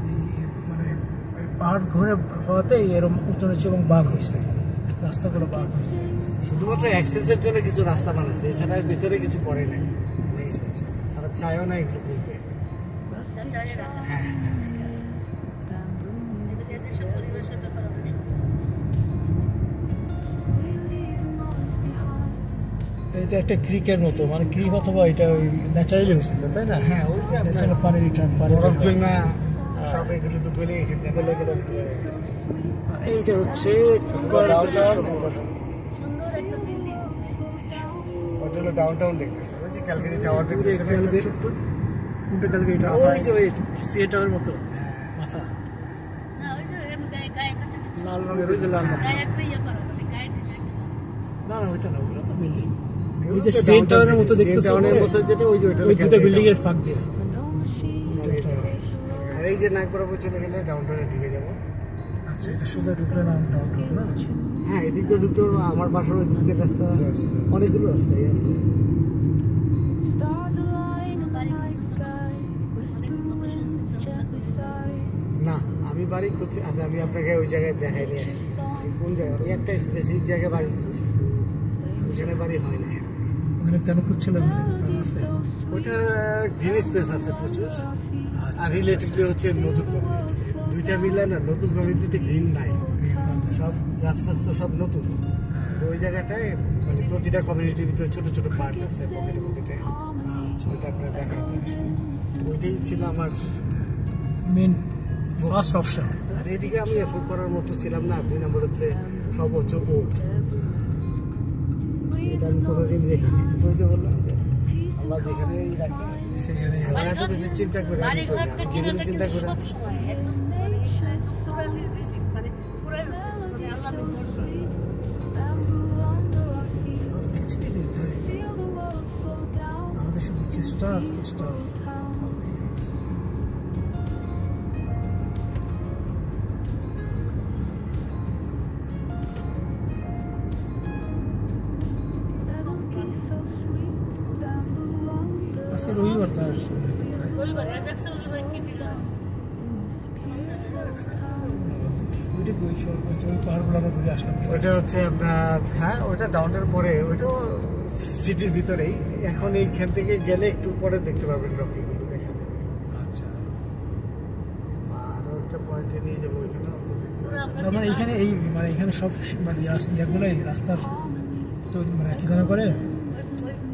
এই মানে এই পাহাড় ঘুরে হওয়াতে এরকম উঁচু নিচু এবং বাঘ হয়েছে রাস্তাগুলো বাঘ হয়েছে শুধুমাত্র অ্যাক্সেসের জন্য কিছু রাস্তা বানাচ্ছে এছাড়া এর ভিতরে কিছু করে নাই মানে এই হচ্ছে তারা চায়ও না এগুলো করবে ন্যাচারাল রাখা। bamboo music. এদের দেশের পরিবেশের ব্যাপারে অনেক We leave the noise behind. এটা একটা ক্রিকের মতো মানে ক্রিক অথবা এটা ওই ন্যাচারালি হয়েছিল তাই না হ্যাঁ ওই যে আপনার ন্যাচারাল পানি রিটার্ন পানি বরফ জমা সব এগুলো তো বলে এখানে এইটা হচ্ছে সুন্দর একটা বিল্ডিং। ওটা হলো ডাউনটাউন দেখতেছে ওই যে ক্যালকারি টাওয়ার দেখতেছে না, একটা ছোট্ট কোনটা কালকে এটা ওই যে ওই সিয়েটারের মতো মাথা না ওই যে এখানে গায়ে কাছে কাছে লাল রঙের ওই যে লাল মাথা গায়ে একটা ইয়ে করা মানে গায়ে ডিজাইন করা। না না ওইটা না ওগুলো তো বিল্ডিং ওই ওই যে যে সিয়েটারের downtown মতো দেখতেছে টাউনের মতো যেটা ওই যে ওইটা ওই দুটো বিল্ডিং এর ফাঁক দিয়ে No machine. আর এই যে নাক বরাবর চলে গেলে ডাউনটাউনে ঢুকে যাবো আচ্ছা এটা সোজা ঢুকলে না ডাউনটাউন না হ্যাঁ এদিক দিয়ে ঢুকতে পারবো আমার বাসার ওই দিক দিয়ে রাস্তা অনেকগুলো রাস্তাই আছে Stars align in the night sky. Whispering winds gently sigh. না আমি বাড়ি খুঁজছি আচ্ছা আমি আপনাকে ওই জায়গায় দেখাই নিয়ে আসি কোন জায়গায় আমি একটা স্পেসিফিক জায়গায় বাড়ি খুঁজছি ওখানে বাড়ি হয় না ওখানে কেন খুঁজছিলাম আছে ওইটার গ্রিন স্পেস আছে প্রচুর আর রিলেটিভলি হচ্ছে নতুন কমিউনিটি দুইটা মিলে না নতুন কমিউনিটিতে গ্রিন নাই সব গাছ টাছ তো সব নতুন তো ওই জায়গাটায় মানে প্রতিটা কমিউনিটির ভিতরে ছোট ছোট পার্ক আছে পকেটে পকেটে ওইটা আপনার দেখা ওইটাই ছিল আমার মেন ফার্স্ট অপশন আর এদিকে আমি এফোর্ড করার মতো ছিলাম না 2 নম্বর হচ্ছে সর্বোচ্চ ওট এটা আমি কোনোদিন দেখিনি তো ওই যে বললাম যে আল্লাহ যেখানেই রাখে সেখানে আমার এত কিছু চিন্তা করে আমি বাড়ি করি না। ঘরটা আমি কিনে যেগুলো চিন্তা করে সব সময় একদম মানে টোটালি রিজিক মানে পুরো মানে আল্লাহ নির্ধারণ। Bamboo under our feet. কিছুই নির্ধারিত Feel the world slow down. আমাদের শুধু চেষ্টা আর চেষ্টা Melody so sweet. Bamboo under আচ্ছা রবিবার তার শুনে রবিবার অ্যাজাকশন রবিবার কি দিল ওইটা ওই সর্বোচ্চ ওই পাহাড়গুলো আমরা ঘুরে আসলাম ওইটা হচ্ছে আপনার হ্যাঁ ওইটা ডাউনের পরে ওইটাও সিটির ভিতরেই এখন এইখান থেকে গেলে একটু পরে দেখতে পারবেন রকিগুলো দেখা যাবে আচ্ছা আর ওইটা পয়েন্টে নিয়ে যাবো ওইখানে দেখতে পুরো পারবেন। আমরা তার মানে এখানে এই মানে এখানে সব মানে ইয়াগুলো রাস্তার তো মানে কি যেন করে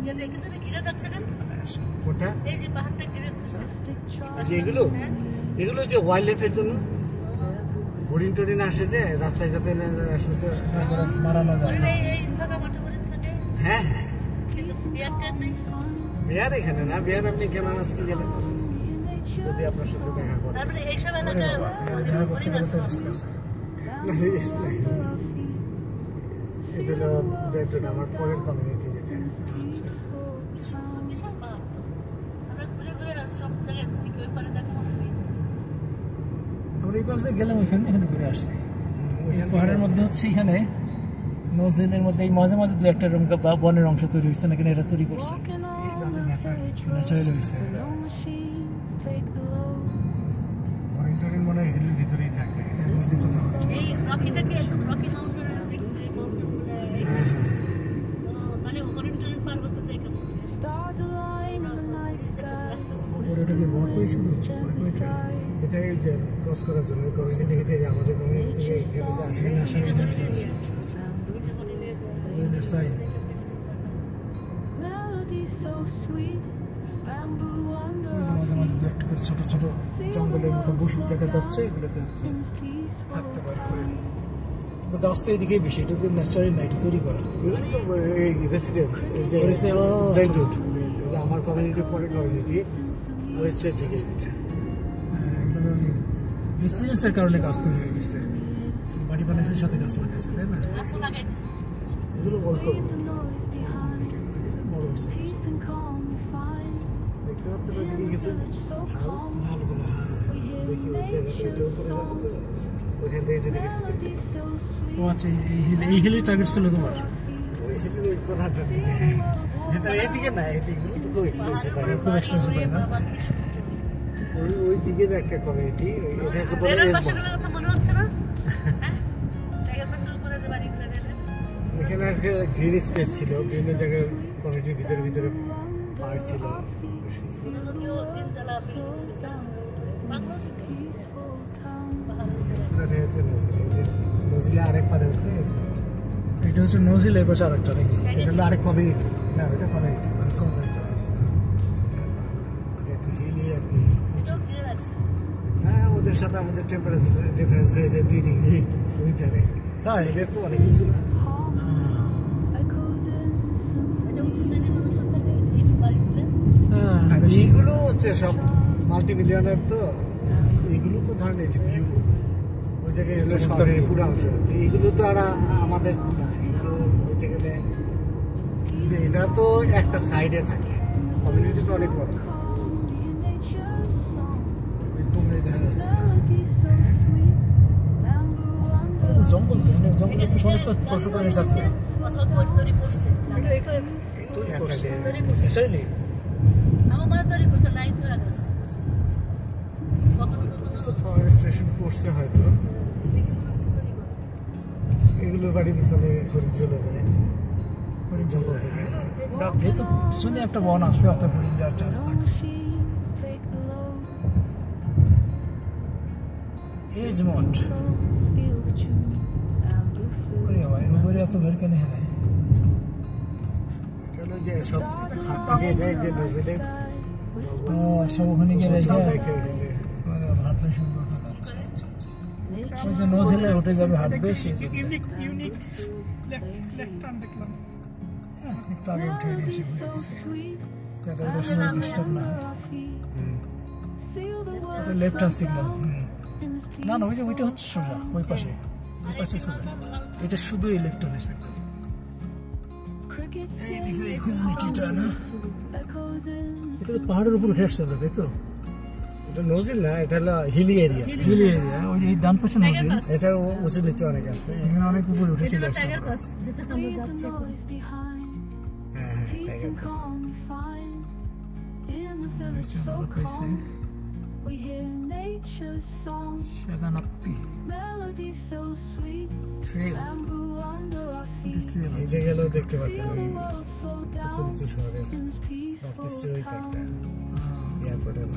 ইয়েটা কিন্তু ঘিরে থাকছে কেন ওটা এই যে পাহাড়টা ঘিরে থাকছে যে এগুলো এগুলো হচ্ছে ওয়াইল্ড লাইফের জন্য হরিণ টরিণ আসে যে রাস্তায় যাতে শুতে মারানো যায় না এই ফাঁকা মাঠে করে থাকে হ্যাঁ হ্যাঁ কিন্তু বিয়ার টেন নেই বিহার এখানে না বিহার আপনি কেন আজকে গেলেন যদি আপনার সাথে দেখা করে তারপরে এইসব এলাকায় দেখা করতে গেলে তো রিস্ক আছে এটা এটা হলো ব্রেন্টন, আমার পরের কমিউনিটি যেটা। বিশাল পাহাড় তো। আমরা ঘুরে ঘুরে সব জায়গায় দিকে ওই পারে দেখা হবে। আমরা এই পাশে গেলাম, এখানে ঘুরে আসছি। এই পাহাড়ের মধ্যে হচ্ছে এখানে নজেলের মধ্যে এই মাঝে মাঝে দু একটা এরকম বনের অংশ তৈরি হচ্ছে, নাকি এরা তৈরি করছে, ন্যাচারাল হয়েছে। করিডোরের মনে হয় হিলের ভিতরেই থাকে। এই রকিটাকে রকি মাউন্টেনের দেখতে তাহলে করিডোরের পার্বত্য থেকে ওটাকে ভর করে শুধু এটা এই যে ক্রস করার জন্য কমিউনিটি থেকে যে আমাদের কমিউনিটি থেকে এখানে যে আসে সাইন মাঝে মাঝে দু একটা করে ছোট ছোট জঙ্গলের মতো বসুর দেখা যাচ্ছে, এগুলোতে থাকতে পারে। কিন্তু গাছ তো এদিকেই বেশি, এটা পুরো ন্যাচারাল না, এটা তৈরি করা। এই রেসিডেন্স ব্রেন্টউড, আমার কমিউনিটির পরে কমিউনিটি ওয়েস্টের থেকে রেসিডেন্সের কারণে গাছ তৈরি হয়ে গেছে, বাড়ি বানাইছে সাথে গাছ লাগাইছে, তাই না? এগুলো অল্প বড় হয়েছে দেখতে পাচ্ছেন ওইদিকে কিছু ভালোগুলো। দেখি ওই জায়গাটা উপরে যাবো তো, ওইখান থেকে যদি কিছু দেখতে ও আচ্ছা, এই হিলের টার্গেট ছিল তোমার? ওই হিলের ওই কোনাটা ভিতরে এইদিকে না, এইদিকগুলো তো খুব এক্সপেন্সিভ হয়, খুব এক্সপেন্সিভ হয় না? ওই দিকের একটা কমিউনিটি, এটা একটা বড় কথা মনে হচ্ছে না? টাইগার পাসের উপরে যে বাড়িগুলো এখানে একটা গ্রিন স্পেস ছিল, বিভিন্ন জায়গায় কমিউনিটির ভিতরে ভিতরে পার্ক ছিল। তিনতলা বিল্ডিং ছিল বাংলাদেশ এটা হচ্ছে নজরুলের আরেক পারে হচ্ছে এটা হচ্ছে নজিল, এই পাশে আরেকটা নাকি? এটা হলো আরেক কমিউনিটি, না ওইটা কমিউনিটি একটু হিলি আর কি। ঘিরে রাখছে। হ্যাঁ, ওদের সাথে আমাদের টেম্পারেচার ডিফারেন্স হয়েছে 2 ডিগ্রি উইন্টারে। তাই এদের তো অনেক কিছু না। এটা উচ্চ শ্রেণীর মানুষজন থাকে এই বাড়িগুলো। হ্যাঁ, আর এইগুলো হচ্ছে সব মাল্টিমিলিয়নার, তো এইগুলো তো ধরেন এই ভিউ ওই জায়গায় হলো শহরের পুরো অংশ। এইগুলো তো আর আমাদের না, এগুলো হইতে গেলে যে এটা তো একটা সাইডে থাকে, কমিউনিটি তো অনেক বড়। দেখা যাচ্ছে জঙ্গল তো, জঙ্গল তো অনেক পশু প্রাণী থাকছে। অথবা তৈরি করছে ন্যাচারালি আমার মনে তৈরি করছে লাইন ধরা গেছে ফরেস্টেশন করছে হয়তো, এগুলোর বাড়ি পিছনে হরিণ চলে যায়, হরিণ জঙ্গল থেকে। যেহেতু শুনে একটা বন আসছে, অত হরিণ যাওয়ার চান্স থাকে। এজমন্ট উপরে এত বের কেন হেরে? এটা যে সব হাত দিয়ে যায় যে নজরে সব ওখানে গিয়ে রেখে রেখে হাঁটতে শুরু করতে পারছে। ওই যে নজলে উঠে যাবে, হাঁটবে সেই একটু আগে উঠে এসে ঘুরে গেছে, যাতে ওটার সময় ডিস্টার্ব না হয়। Left hand signal. না না, ওই যে ওইটা হচ্ছে সোজা, ওই পাশে সোজা, এটা শুধু এই লেফট হ্যান্ড সিগন্যাল। এইদিকে এই কমিউনিটিটা না, এটা তো পাহাড়ের উপর উঠে আসছে আমরা, তাই তো? এটা নজিল না, এটা হলো হিলি এরিয়া। হিলি এরিয়া, ওই যে ডান পাশে নজিল, এটা উঁচু নিচু অনেক আছে। এখানে অনেক উপরে উঠে চলে আসছে। টাইগার পাস যেটা আমরা যাচ্ছি এখন। হ্যাঁ, টাইগার পাস। শাগানাপ্পি ট্রেল, এই যে গেলেও দেখতে পারতেন ওই উঁচু নিচু শহরের নর্থ ইস্টের ওই পার্কটা, এয়ারপোর্টের।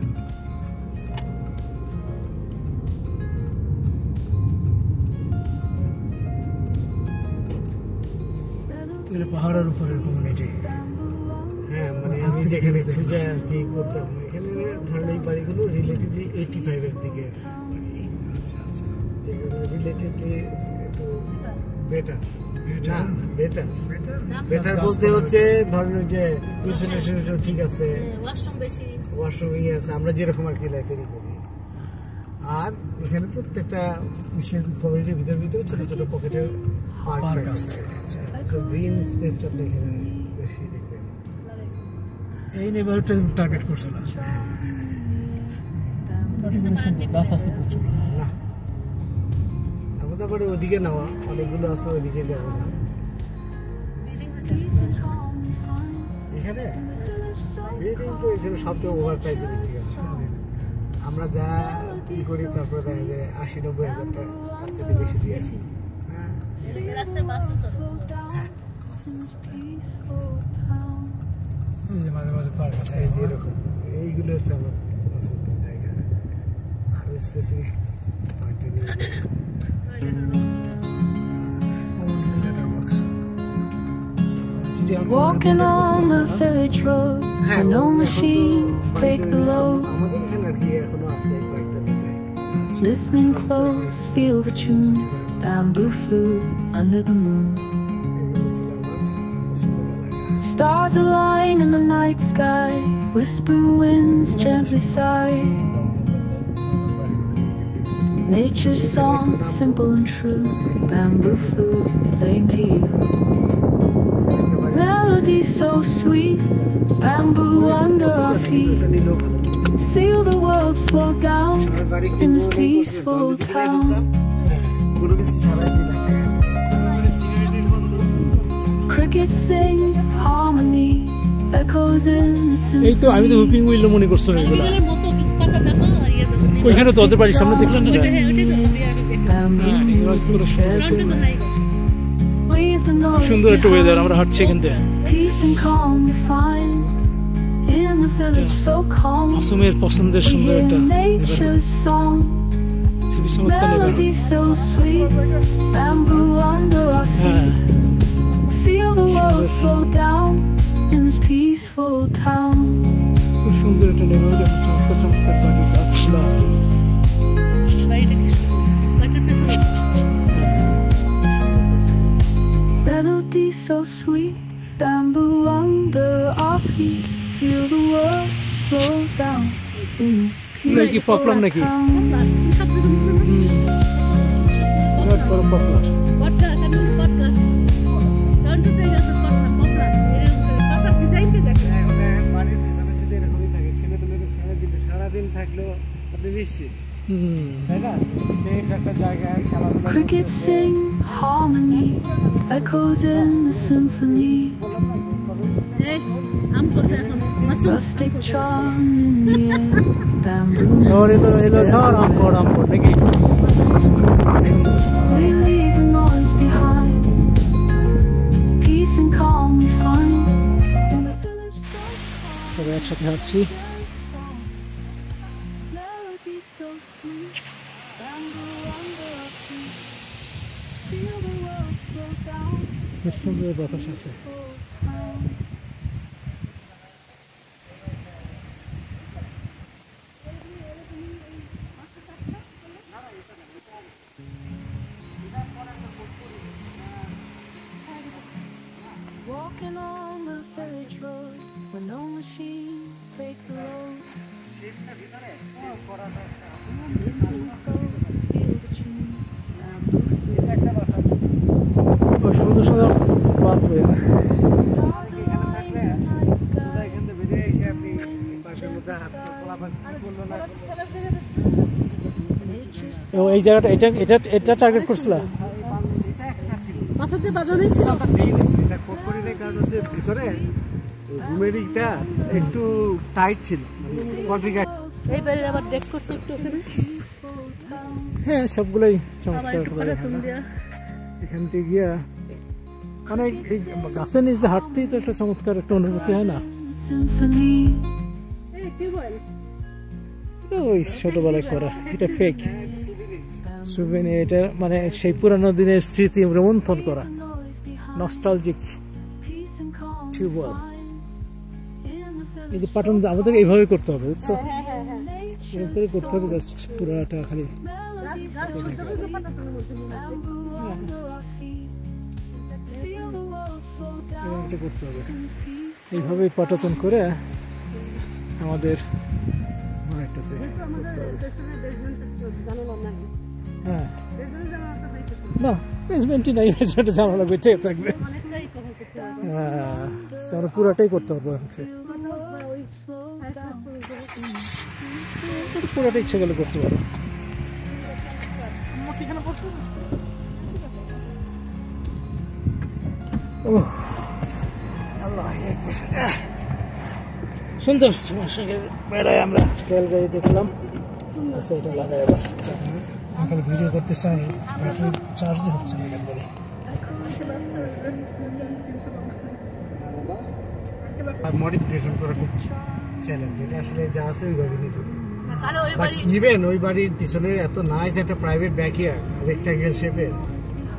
পাহাড়ের উপরের কমিউনিটি। হ্যাঁ, মানে আমি যেখানে খুঁজে আর কি করতাম, এখানে ধরেন এই বাড়িগুলো রিলেটিভলি 85-এর দিকে বাড়ি। আচ্ছা আচ্ছা, যেগুলো রিলেটিভলি একটু বেটার। না, বেটার বলতে হচ্ছে ধরেন যে ইনসুলেশন ঠিক আছে, ওয়াশরুম বেশি, ওয়াশরুম ইয়ে আছে, আমরা যেরকম আর কি লাইফেরই করি। আর এখানে প্রত্যেকটা কমিউনিটির ভিতরে ছোট ছোট পকেটের পার্ক আছে। তো গ্রিন স্পেসটা আপনি এখানে বেশি দেখবেন। এই নেবারহুডটা টার্গেট করছে না, গাছ আছে প্রচুর। না তারপরে ওদিকে নেওয়া অনেকগুলো আছে, ওইদিকে যাবো না। এখানে বিল্ডিং তো এখানে সবচেয়ে ওভার প্রাইসে বিক্রি করে। আমরা যা ই করি তারপরে দেখা যায় ৮০-৯০ হাজার টাকা তার চেয়ে বেশি দিয়ে আসি। হ্যাঁ রাস্তায় বাসও চলে। মাঝে মাঝে পার্ক আছে। এই যে এরকম এইগুলো হচ্ছে আমার পছন্দের জায়গা। আরও স্পেসিফিক পয়েন্টে নিয়ে Walking on the village road, where no machines take the load. আমাদের এখানে আর কি এখনো আছে কয়েকটা জায়গায়। Listening close, feel the tune. Bamboo flute under the moon. এগুলো ছিল আমার পছন্দের জায়গা। Stars align in the night sky. Whispering winds gently sigh. Nature's song, simple and true. Bamboo flute playing to you. Melody so sweet. Bamboo under our feet. Feel the world slow down in this peaceful town. কোনো কিছু ছাড়াই দিলাম। Crickets sing harmony, echoes in the এই তো আমি তো symphony. Whooping will মনে করছিলাম এগুলো। বিড়ালের মতো পাতা দেখো আর ইয়ে দেখো। ওইখানে তো ওদের বাড়ির সামনে দেখলেন না? ওইটা হ্যাঁ ওইটাই তো আমি দেখলাম। Bamboo হ্যাঁ, এগুলো music পুরো সুন্দর। ফ্রন্টে তো everywhere. নাই গাছ। Leave the noise সুন্দর একটা ওয়েদার, behind. আমরা হাঁটছি এখান থেকে। Peace and calm we find in the village so calm. আসমের পছন্দের We সুন্দর hear একটা nature's song, খুবই চমৎকার নেবার। melody so sweet. Bamboo under our হ্যাঁ feet. Feel the world slow down in this peaceful town. খুব সুন্দর একটা নেবার, চমৎকার চমৎকার বাড়ি, গাছগুলো আছে। বাড়িটা কি সুন্দর। বাড়িটার পেছনে Melody so sweet, bamboo under our feet. Feel the world slow down in this এগুলো কি peaceful পপলাম নাকি? town. বিরাট বড় পপলার। কটগাছ, আমি বলি কটগাছ। ফ্রন্টে তো গাছ পপলা। এরকম পাতার ডিজাইনটা দেখো। এখন বাড়ির পিছনে যদি এরকমই থাকে, ছেলেপেলেকে ছেড়ে দিলে সারাদিন থাকলেও আপনি নিশ্চিত, তাই না? সেফ একটা জায়গায় খেলাধুলা করতে Crickets sing harmony, echoes in the symphony. এই আম করতে এখন Masum Rustic charm in the air, bamboo. এবারে তো এলো ঝড়, আমপড় নাকি? We leave the noise behind. Peace and calm we find in the village so calm. সবাই একসাথে হাঁটছি। Melody so sweet, bamboo under our feet. Feel the world slow down. বেশ সুন্দর বাতাস আছে। Walking on the village road where no machines take the load. Listening close, feel the tune. Bamboo flute. ও সুন্দর সুন্দর বাত হয়ে যায়। Stars align in the night sky. এখান থেকে বেরিয়ে এসে আপনি পাশের মধ্যে হাত খোলাপান করলো না Nature's ও এই জায়গাটা এটা টার্গেট করছিল। পাথর দিয়ে বাজানো ছিল। এটা কোট করি নাই, কারণ হচ্ছে ভিতরে রুমের ইটা একটু টাইট ছিল, কনফিগার। এই বাড়ির আবার ডেক করছে একটু ওখানে। হ্যাঁ সবগুলোই আবার চমৎকার একটু করে। করে তুমি দিয়া। এখান থেকে গিয়া অনেক এই গাছের নিচে হাঁটতেই তো একটা চমৎকার একটা অনুভূতি হয় না? symphony. এই টিউবওয়েল। এটা ওই ছোটবেলায় করা, এটা ফেক সুভেনির। এটা মানে সেই পুরানো দিনের স্মৃতি রোমন্থন করা, Noise behind. Nostalgic Peace and calm we tube well. find in the এই village. যে পাটন আমাদের এইভাবে করতে হবে, বুঝছো? হ্যাঁ হ্যাঁ হ্যাঁ। এরকম করে করতে হবে, জাস্ট পুরাটা খালি। Melody so bamboo under our feet. Feel the world slow down এরকম করতে হবে, in this peaceful. এইভাবেই পাটাতন করে আমাদের অনেকটাতে করতে হবে। পেছনে বেসমেন্ট জানালাম না। হ্যাঁ বেসমেন্ট জানালাটা দেখতেছি। না বেসমেন্টই নাই, বেসমেন্টে ঝামেলা করতে থাকবে। অনেকটাই কভার করতে হবে। হ্যাঁ, আমরা পুরাটাই করতে পারবো, পুরাটাই ইচ্ছে গেলে করতে পারবো। সুন্দর, তোমার সঙ্গে বেড়াই আমরা রেল গাড়ি দেখলাম। আচ্ছা, এটা লাগাই আবার এখানে ভিডিও করতে চাই, ব্যাটারি চার্জ হচ্ছে না একবারে। মডিফিকেশন করা খুব চ্যালেঞ্জ, এটা আসলে যা আছে ওই গাড়ি নিতে হবে। তাহলে ওই বাট বাড়ি ইভেন ওই বাড়ির পিছনে এত নাইস একটা প্রাইভেট ব্যাকইয়ার্ড, রেক্ট্যাঙ্গেল শেপের,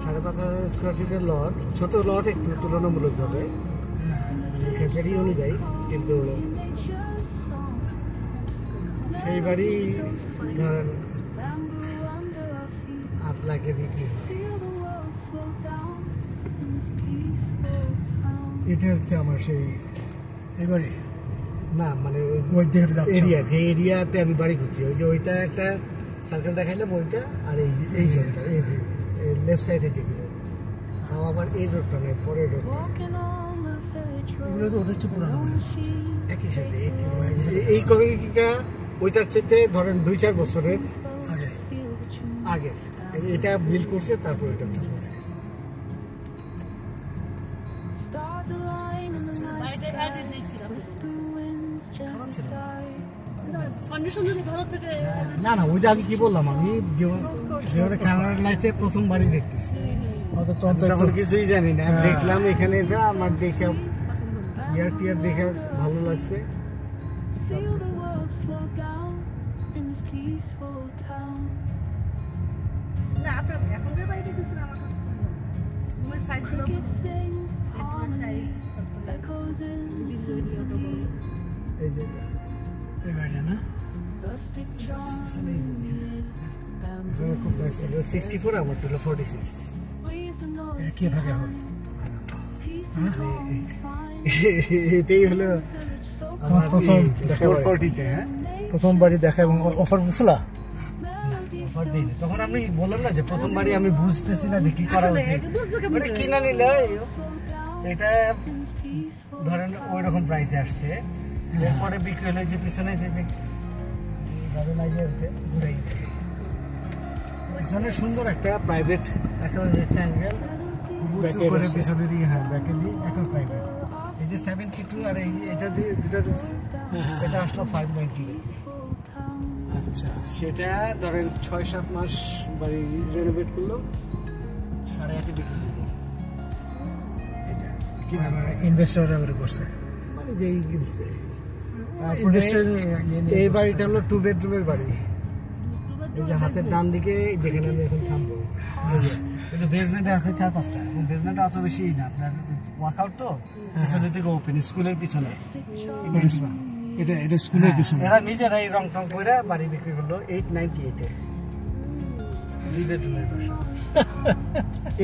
5,500 স্কোয়ার ফিটের লট, ছোট লট একটু তুলনামূলকভাবে ক্যাটারি অনুযায়ী, কিন্তু সেই বাড়ি ধরেন 8 লাখে বিক্রি হয়। এটা হচ্ছে আমার সেই এবারে না মানে ওই দিকে যাচ্ছে। এরিয়া, যে এরিয়াতে আমি বাড়ি করছি, ওই যে ওইটা একটা সার্কেল দেখাইলাম ওইটা, আর এই রোডটা, এই লেফট সাইডে যেগুলো, আবার এই রোডটা নয়, পরের রোডটা এগুলো তো ওটা হচ্ছে পুরানো বাড়ি। একই সাথে। এই কমিউনিটিটা ওইটার চাইতে ধরেন 2-4 বছরের আগে আগে এটা বিল্ড করছে, তারপর এটা বিল্ড করছে। বাড়িটা as it is ছিল। কন্ডিশন যদি ভালো থাকে না না, ওইটা আমি কি বললাম, আমি যেভাবে কানাডার লাইফে প্রথম বাড়ি দেখতেছি, আমাদের তো আমি অন্তত তখন কিছুই জানি না, দেখলাম এখানে এটা আমার দেখে ইয়ার টিয়ার দেখে ভালো লাগছে। না আপনার এখন যে বাড়িটা দিচ্ছেন আমার কাছে রুমের সাইজগুলো বেডরুমের সাইজ এই যে এই বাড়িটা না, এটা খুব নাইস, 64, আমার 46। এটা কে থাকে এখন? এটাই হলো আমার প্রথম দেখা বাড়ি। 440-তে। হ্যাঁ, প্রথম বাড়ি দেখা এবং অফার দিছিল। অফার দিইনি তখন, আমি বললাম না যে প্রথম বাড়ি আমি বুঝতেছি না যে কি করা উচিত, বুঝবো কেমন মানে কিনা নিলে এটা ধরেন ওই রকম প্রাইসে আসছে, এরপরে বিক্রি হলে যে পিছনে যে গাড়ি লাগিয়ে ঘুরাই দেয়। পিছনে সুন্দর একটা প্রাইভেট এখন রেক্ট্যাঙ্গেল করে পিছনে দিয়ে, হ্যাঁ ব্যাকেলি এখন প্রাইভেট। এই যে 72 আর এটা দিয়ে দুটো এটা আসলো 590। আচ্ছা, সেটা ধরেন 6-7 মাস বাড়ি রেনোভেট করলো, 8.5 বিক্রি করলো। এটা ইনভেস্টররা করে করছে। মানে যেই কিনছে। তারপরে ইনভেস্টর এই বাড়িটা হলো 2 বেডরুমের বাড়ি। এই যে হাতের ডান দিকে যেখানে আমি এখন থামবো, কিন্তু বেসমেন্টে আছে 4-5টা, এবং বেসমেন্টটা অত বেশি না, আপনার ওয়াকআউট তো পিছনের দিকে ওপেন, স্কুলের পিছনে। এটা স্কুলের পিছনে। এরা নিজেরাই রং টং করে বাড়ি বিক্রি করলো 898-এ, 2 বেডরুমের বাসা।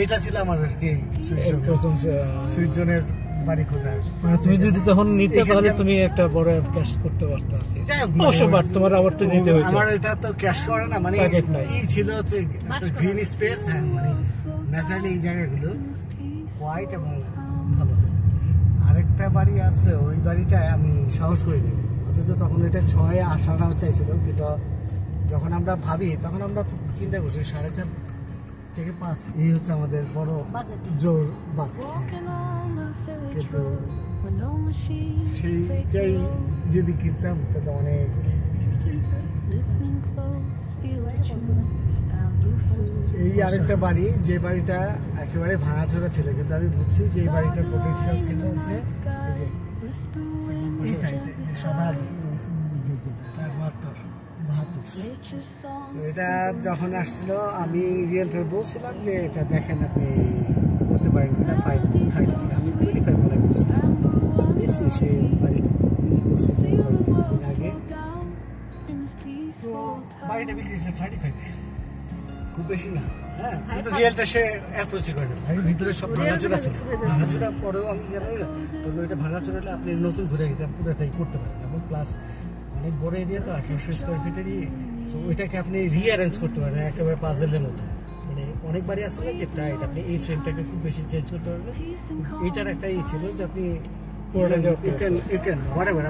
এটা ছিল আমার আর কি প্রথম সুইট জোনের বাড়ি খোঁজা। মানে তুমি যদি তখন নিতে তাহলে তুমি একটা বড় ক্যাশ করতে পারতে। অবশ্য বাট তোমার আবার তো নিতে হইতো। আমার এটা তো ক্যাশ করে না, মানে টার্গেট নাই। এই ছিল হচ্ছে গ্রিন স্পেস, হ্যাঁ মানে ন্যাচারালি এই জায়গাগুলো হোয়াইট এবং ভালো। আরেকটা বাড়ি আছে, ওই বাড়িটায় আমি সাহস করিনি, অথচ তখন এটা 6 আসাটাও চাইছিল, কিন্তু যখন আমরা ভাবি তখন আমরা চিন্তা করছি 4.5 থেকে 5, এই হচ্ছে আমাদের বড় জোর বাজেট। কিন্তু সেইটাই যদি কিনতাম তাহলে অনেক। এই আরেকটা বাড়ি, যে বাড়িটা একেবারে ভাঙাচোরা ছিল, কিন্তু আমি বুঝছি যে এই বাড়িটার পোটেনশিয়াল ছিল হচ্ছে এই সাইডে সাদা 72। এটা যখন আসছিল আমি রিয়েলটার বলছিলাম যে এটা দেখেন আপনি করতে পারেন না, 530, আমি 25 মনে করছিলাম। এসে সে বাড়ি করছে কিছুদিন আগে, তো বাড়িটা বিক্রি হচ্ছে 35-এ, খুব বেশি না। হ্যাঁ, কিন্তু রিয়েলটা সে অ্যাপ্রোচই করে না, বাড়ির ভিতরে সব ভাঙাচোরা ছিল। ভাঙাচোরা পরেও আমি জানি না, তো এটা ভাঙাচোরা হলে আপনি নতুন করে এটা পুরোটাই করতে পারেন, এবং প্লাস অনেক বড় এরিয়া তো 1800 স্কোয়ার ফিটেরই, সো ওইটাকে আপনি রিঅ্যারেঞ্জ করতে পারেন একেবারে পাজেলের মতো। মানে অনেক বাড়ি আছে না যে টাইট, আপনি এই ফ্রেমটাকে খুব বেশি চেঞ্জ করতে পারবেন। এইটার একটা ই ছিল যে আপনি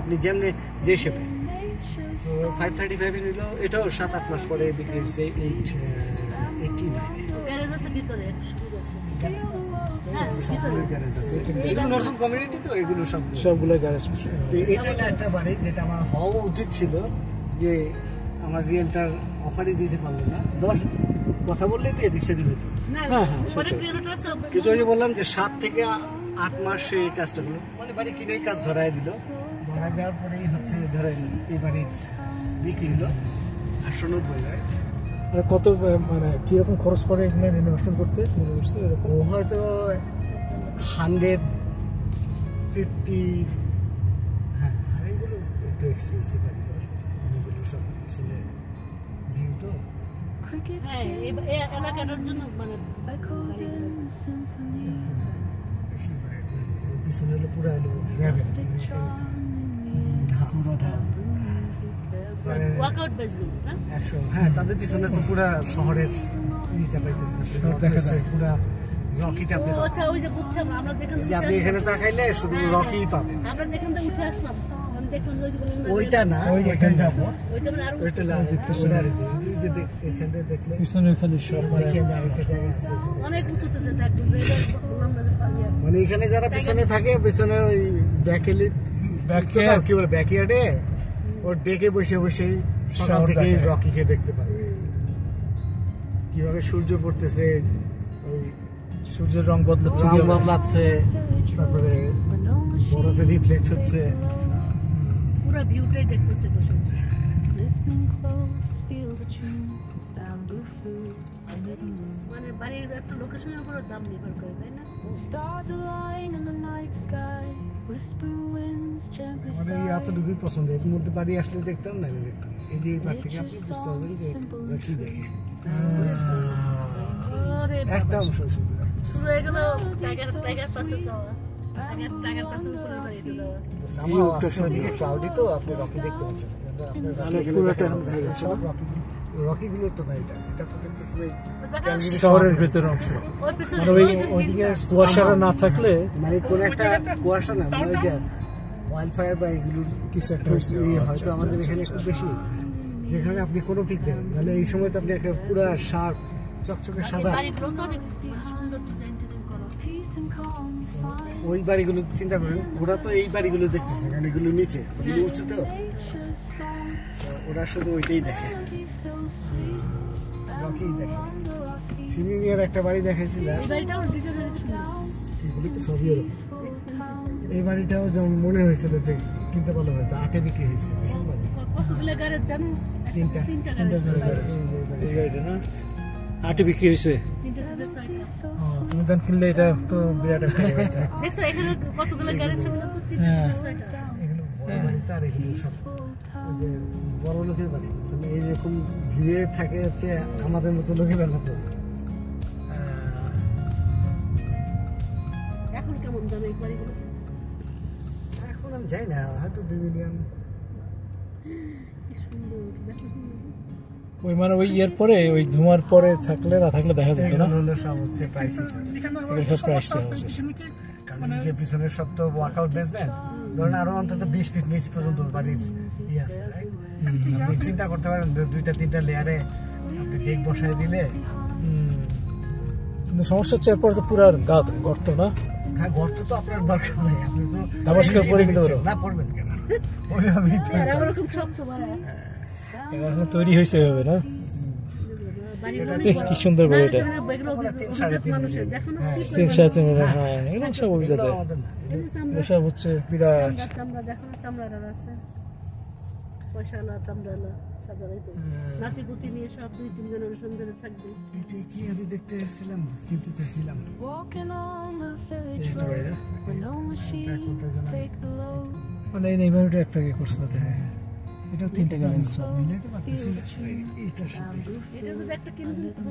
আপনি যেমনি যে শেপে। তো 535 নিল, এটাও 7-8 মাস পরে বিক্রি হচ্ছে 889। গ্যারেজ আছে ভিতরে, সুবিধা আছে। এগুলো নতুন কমিউনিটি তো, এগুলো সবগুলো গ্যারেজ। এটা একটা বাড়ি যেটা আমার হওয়া উচিত ছিল, যে আমার রিয়েলটার অফারই দিতে পারলো না। 10 কথা বললে তো এদিক সেদিক হতো, কিন্তু ওই যে বললাম যে 7 থেকে 8 মাস এই কাজটা হলো, মানে বাড়ি কিনেই কাজ ধরায় দিল। ধরায় দেওয়ার পরেই হচ্ছে ধরেন এই বাড়ির বিক্রি হলো 890। কত মানে কিরকম খরচ পড়ে এখানে রিনোভেশন করতে? ও হয়তো 150। হ্যাঁ, এগুলো একটু এক্সপেন্সিভ বাড়ি, এগুলো সব পিছনে ভিউ তো। হ্যাঁ, এই এলাকাটার জন্য মানে পিছনে হলো পুরো হলো গ্রাভেল, পুরো ঢাল। ওয়ার্কআউট বেসমেন্ট না? হ্যাঁ, তাদের পিছনে তো পুরো শহরের ইটা পাইতেছেন, দেখা যায় পুরো রকিটা আপনি। আচ্ছা, ওই যে বুঝছেন, আমরা যেখানে যে আপনি এখানে তাকাইলে শুধু রকিই পাবেন। আমরা যেখান থেকে উঠে আসলাম, আমি দেখলাম যে ওইটা না, ওইটা যাবো, ওইটা মানে আরো ওইটা যে এখান থেকে দেখলে পিছনে খালি সব দেখে আরেকটা জায়গা আছে, অনেক উঁচুতে যেতে একদম আমরা মানে এখানে যারা পিছনে থাকে, পিছনে ওই কি বলে ব্যাকইয়ার্ডে ওর ডেকে বসে বসে সকাল থেকে রকিকে দেখতে পারবে, কিভাবে সূর্য পড়তেছে, ওই সূর্যের রং বদলাচ্ছে, তারপরে বরফে রিফ্লেক্ট হচ্ছে, পুরো ভিউটাই দেখতেছে বসে। মানে বাড়ির একটা লোকেশনের উপর দাম নির্ভর করে, তাই না? মানে এতটুকুই পছন্দ। এর মধ্যে বাড়ি আসলে দেখতাম, না দেখতাম। এই যে এই পার থেকে আপনি বুঝতে পারবেন যে কি দেখে একটা অংশ শুধু শুরু হয়ে গেল টাইগার পাশে যাওয়া, টাইগার পাশে উপরে বাড়িতে যাওয়া। ক্লাউডি তো আপনি রকি দেখতে পাচ্ছেন, রকিগুলোর তো না, এটা তো দেখতেছেন শহরের ভেতরের অংশ। মানে ওইদিকে কুয়াশা না থাকলে, মানে কোন একটা কুয়াশা না, মানে যে ওয়াইল্ড ফায়ার বা এগুলোর কিছু একটা হয়তো আমাদের এখানে খুব বেশি, যেখানে আপনি কোনো পিক দেন, তাহলে এই সময় তো আপনি একটা পুরো শার্প চকচকে সাদা। ওই বাড়িগুলো চিন্তা করেন, ওরা তো এই বাড়িগুলো দেখতেছে, কারণ এগুলো নিচে, ওগুলো উঁচু তো, ওরা শুধু ওইটাই দেখে, রকিই দেখে। সিমিনিয়ার একটা বাড়ি দেখাইছিলাম, এগুলি তো সবই ওরকম। এই বাড়িটাও যেমন মনে হয়েছিল যে কিনতে ভালো হয়তো, 8-এ বিক্রি হয়েছে। বিশাল বাড়ি, তিনটা এই গাড়িটা না 8-এ বিক্রি হয়েছে। তুমি দেন কিনলে এটা তো বিরাট একটা দেখছো এখানে কতগুলো গ্যারেজ ছিল, এগুলো বড় বাড়ি, তার এগুলো সব যে বড় লোকের বাড়ি, বুঝছেন? এইরকম ভিড়ে থাকে হচ্ছে আমাদের মতো লোকেরা না। তো এখন কেমন দাম এই বাড়িগুলো? এখন আমি যাই না, হয়তো 2 মিলিয়ন। ওই মানে ওই ইয়ের পরে, ওই ধোঁয়ার পরে থাকলে না থাকলে দেখা যাচ্ছে না, সব হচ্ছে প্রাইসই, সব প্রাইস। কারণ যে পিছনের সব তো ওয়ার্কআউট বেসমেন্ট, ধরেন আরো অন্তত 20 ফিট নিচ পর্যন্ত বাড়ির ইয়ে আছে। আপনি চিন্তা করতে পারেন 2-3টা লেয়ারে আপনি ডেক বসায় দিলে। কিন্তু সমস্যা হচ্ছে এরপর তো পুরো গর্ত না। হ্যাঁ, গর্ত তো আপনার দরকার নাই, আপনি তো দাবাস্কার পরে কিন্তু না পড়বেন কেন, ওইভাবেই তো এখন তৈরি হয়েছে এভাবে না। কি সুন্দর বাড়ি এটা, 3-3.5 মিলিয়ন। হ্যাঁ, এগুলো সব অভিজাত, এসব হচ্ছে বিরাট নাতিপুতি নিয়ে সব 2-3 জেনারেশন ধরে থাকবে। কি আমি দেখতে এসেছিলাম, কিনতে চাইছিলাম। মানে এই নেইবারহুডে একটা কি করছিল, এটা 3টা গ্যারেজ।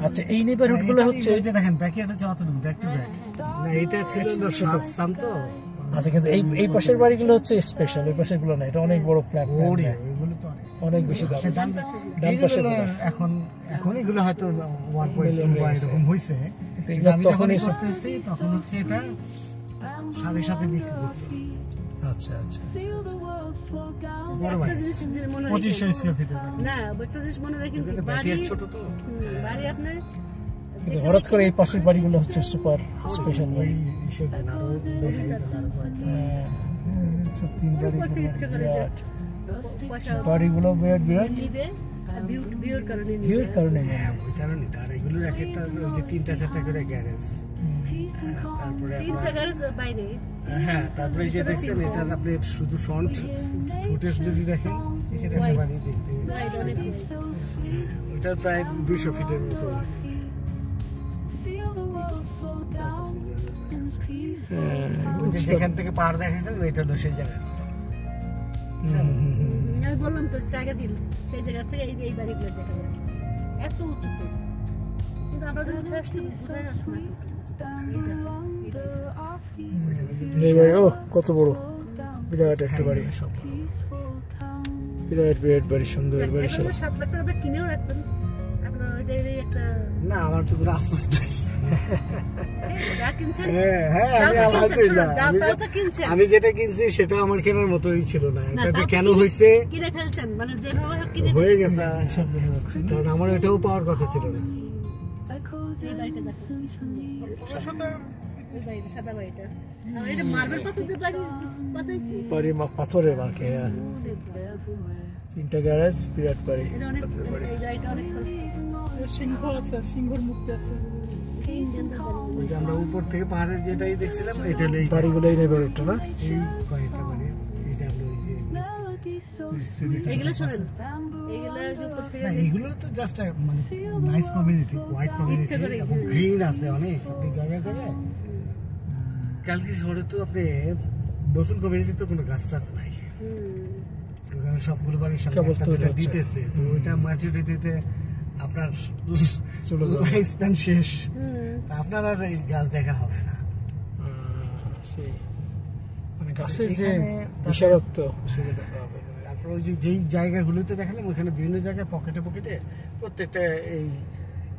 আচ্ছা, এই নেইবারহুড গুলো হচ্ছে এই যে দেখেন ব্যাকইয়ার্ড হচ্ছে অতটুকু, ব্যাক টু ব্যাক। না, এটা ছিল সাম তো। আচ্ছা, কিন্তু এই পাশের বাড়িগুলো হচ্ছে স্পেশাল, এই পাশের গুলো না, এটা অনেক বড় প্ল্যান, এগুলো তো অনেক বেশি দাম। ডান পাশে এখন এখন এগুলো হয়তো 1.2 বা এরকম হয়েছে, কিন্তু আমি যখন এই করতেছি তখন হচ্ছে এটা 7.5 বিক্রি করতো। আচ্ছা আচ্ছা বড় বাড়ি একটা জিনিস যে মনে 2500 স্কয়ার ফিটের না একটা জিনিস মনে রাখেন কি, বাড়ি ব্যাটিয়ার ছোট তো, বাড়ি আপনার কিন্তু হঠাৎ করে এই পাশের বাড়িগুলো হচ্ছে সুপার স্পেশাল ওই হিসেবে আরো দেখাই সব তিন বাড়ি করছে ইচ্ছে করে যে পয়সা বাড়িগুলো বিরাট বিরাট নিবে ভিউর কারণে নিবে। ভিউর কারণে ওই কারণে তার এগুলোর এক একটা ওই যে 3-4টা করে গ্যারেজ, তারপরে তিনটা গাড়ি বাইরে হ্যাঁ, তারপরে এই যে দেখছেন এটা আপনি শুধু ফ্রন্ট ফুটেজ যদি দেখেন এখানে একটা বাড়ি দেখতে, বাইরে অনেক ওটা প্রায় 200 ফিটের মতো। ওই যে যেখান থেকে পাহাড় দেখাচ্ছেন ওইটা হলো সেই জায়গা। আমি বললাম তো টাকা দিন সেই জায়গা থেকে এই যে এই বাড়িগুলো দেখা যায় এত উঁচুতে, কিন্তু আমরা যখন উঠে আসছি বোঝা যাচ্ছে না। এই বাড়ি ও কত বড়, বিরাট একটা বাড়ি, বিরাট বিরাট বাড়ি, সুন্দর বাড়ি সব। 7 লাখ টাকা দিয়ে কিনেও রাখতেন আপনার ওইটাই একটা না আমার তো কোনো আফসোস নাই। যা কিনছেন হ্যাঁ আমি আলহামদুলিল্লাহ যা তাও তো কিনছেন, আমি যেটা কিনছি সেটা আমার কেনার মতোই ছিল না, এটা যে কেন হয়েছে কিনে ফেলছেন মানে যেভাবে হোক কিনে হয়ে গেছে, সব দেখা যাচ্ছে। কারণ আমার এটাও পাওয়ার কথা ছিল না। এই বাড়িটা দেখেন এই বাড়িটা সাদা বাড়িটা, আর এটা মার্বেল পাথর দিয়ে বাড়ি বানাইছে, বাড়ি পাথরের মার্কে, তিনটা গ্যারেজ, বিরাট বাড়ি। এটা অনেক এই বাড়িটা অনেক সিংহ আছে, সিংহর মুক্তি আছে। ওই যে আমরা উপর থেকে পাহাড়ের যেটাই দেখছিলাম এটা হলো এই বাড়িগুলোই নেবে ওটা না, এই কয়েকটা বাড়ি, এই যে আমরা ওই যে এগুলো শোনেন এগুলো যে উপর থেকে না এগুলো তো জাস্ট মানে নাইস কমিউনিটি, হোয়াইট কমিউনিটি এবং গ্রিন আছে অনেক আপনি জায়গায় জায়গায়। কালকে শহরে তো আপনি নতুন কমিউনিটি তো কোনো গাছ টাছ নাই, ওখানে সবগুলো বাড়ির সামনে কেবল একটা তৈরি দুটো হচ্ছে। দিতেছে, তো ওইটা ম্যাচুরিটিতে আপনার লাইফ স্প্যান শেষ, তা আপনার আর এই গাছ দেখা হবে না। সেই মানে গাছের যে এখানে বিশালত্ব সেটা দেখা হবে। তারপর ওই যে যেই জায়গাগুলোতে দেখালাম ওখানে বিভিন্ন জায়গায় পকেটে পকেটে প্রত্যেকটা এই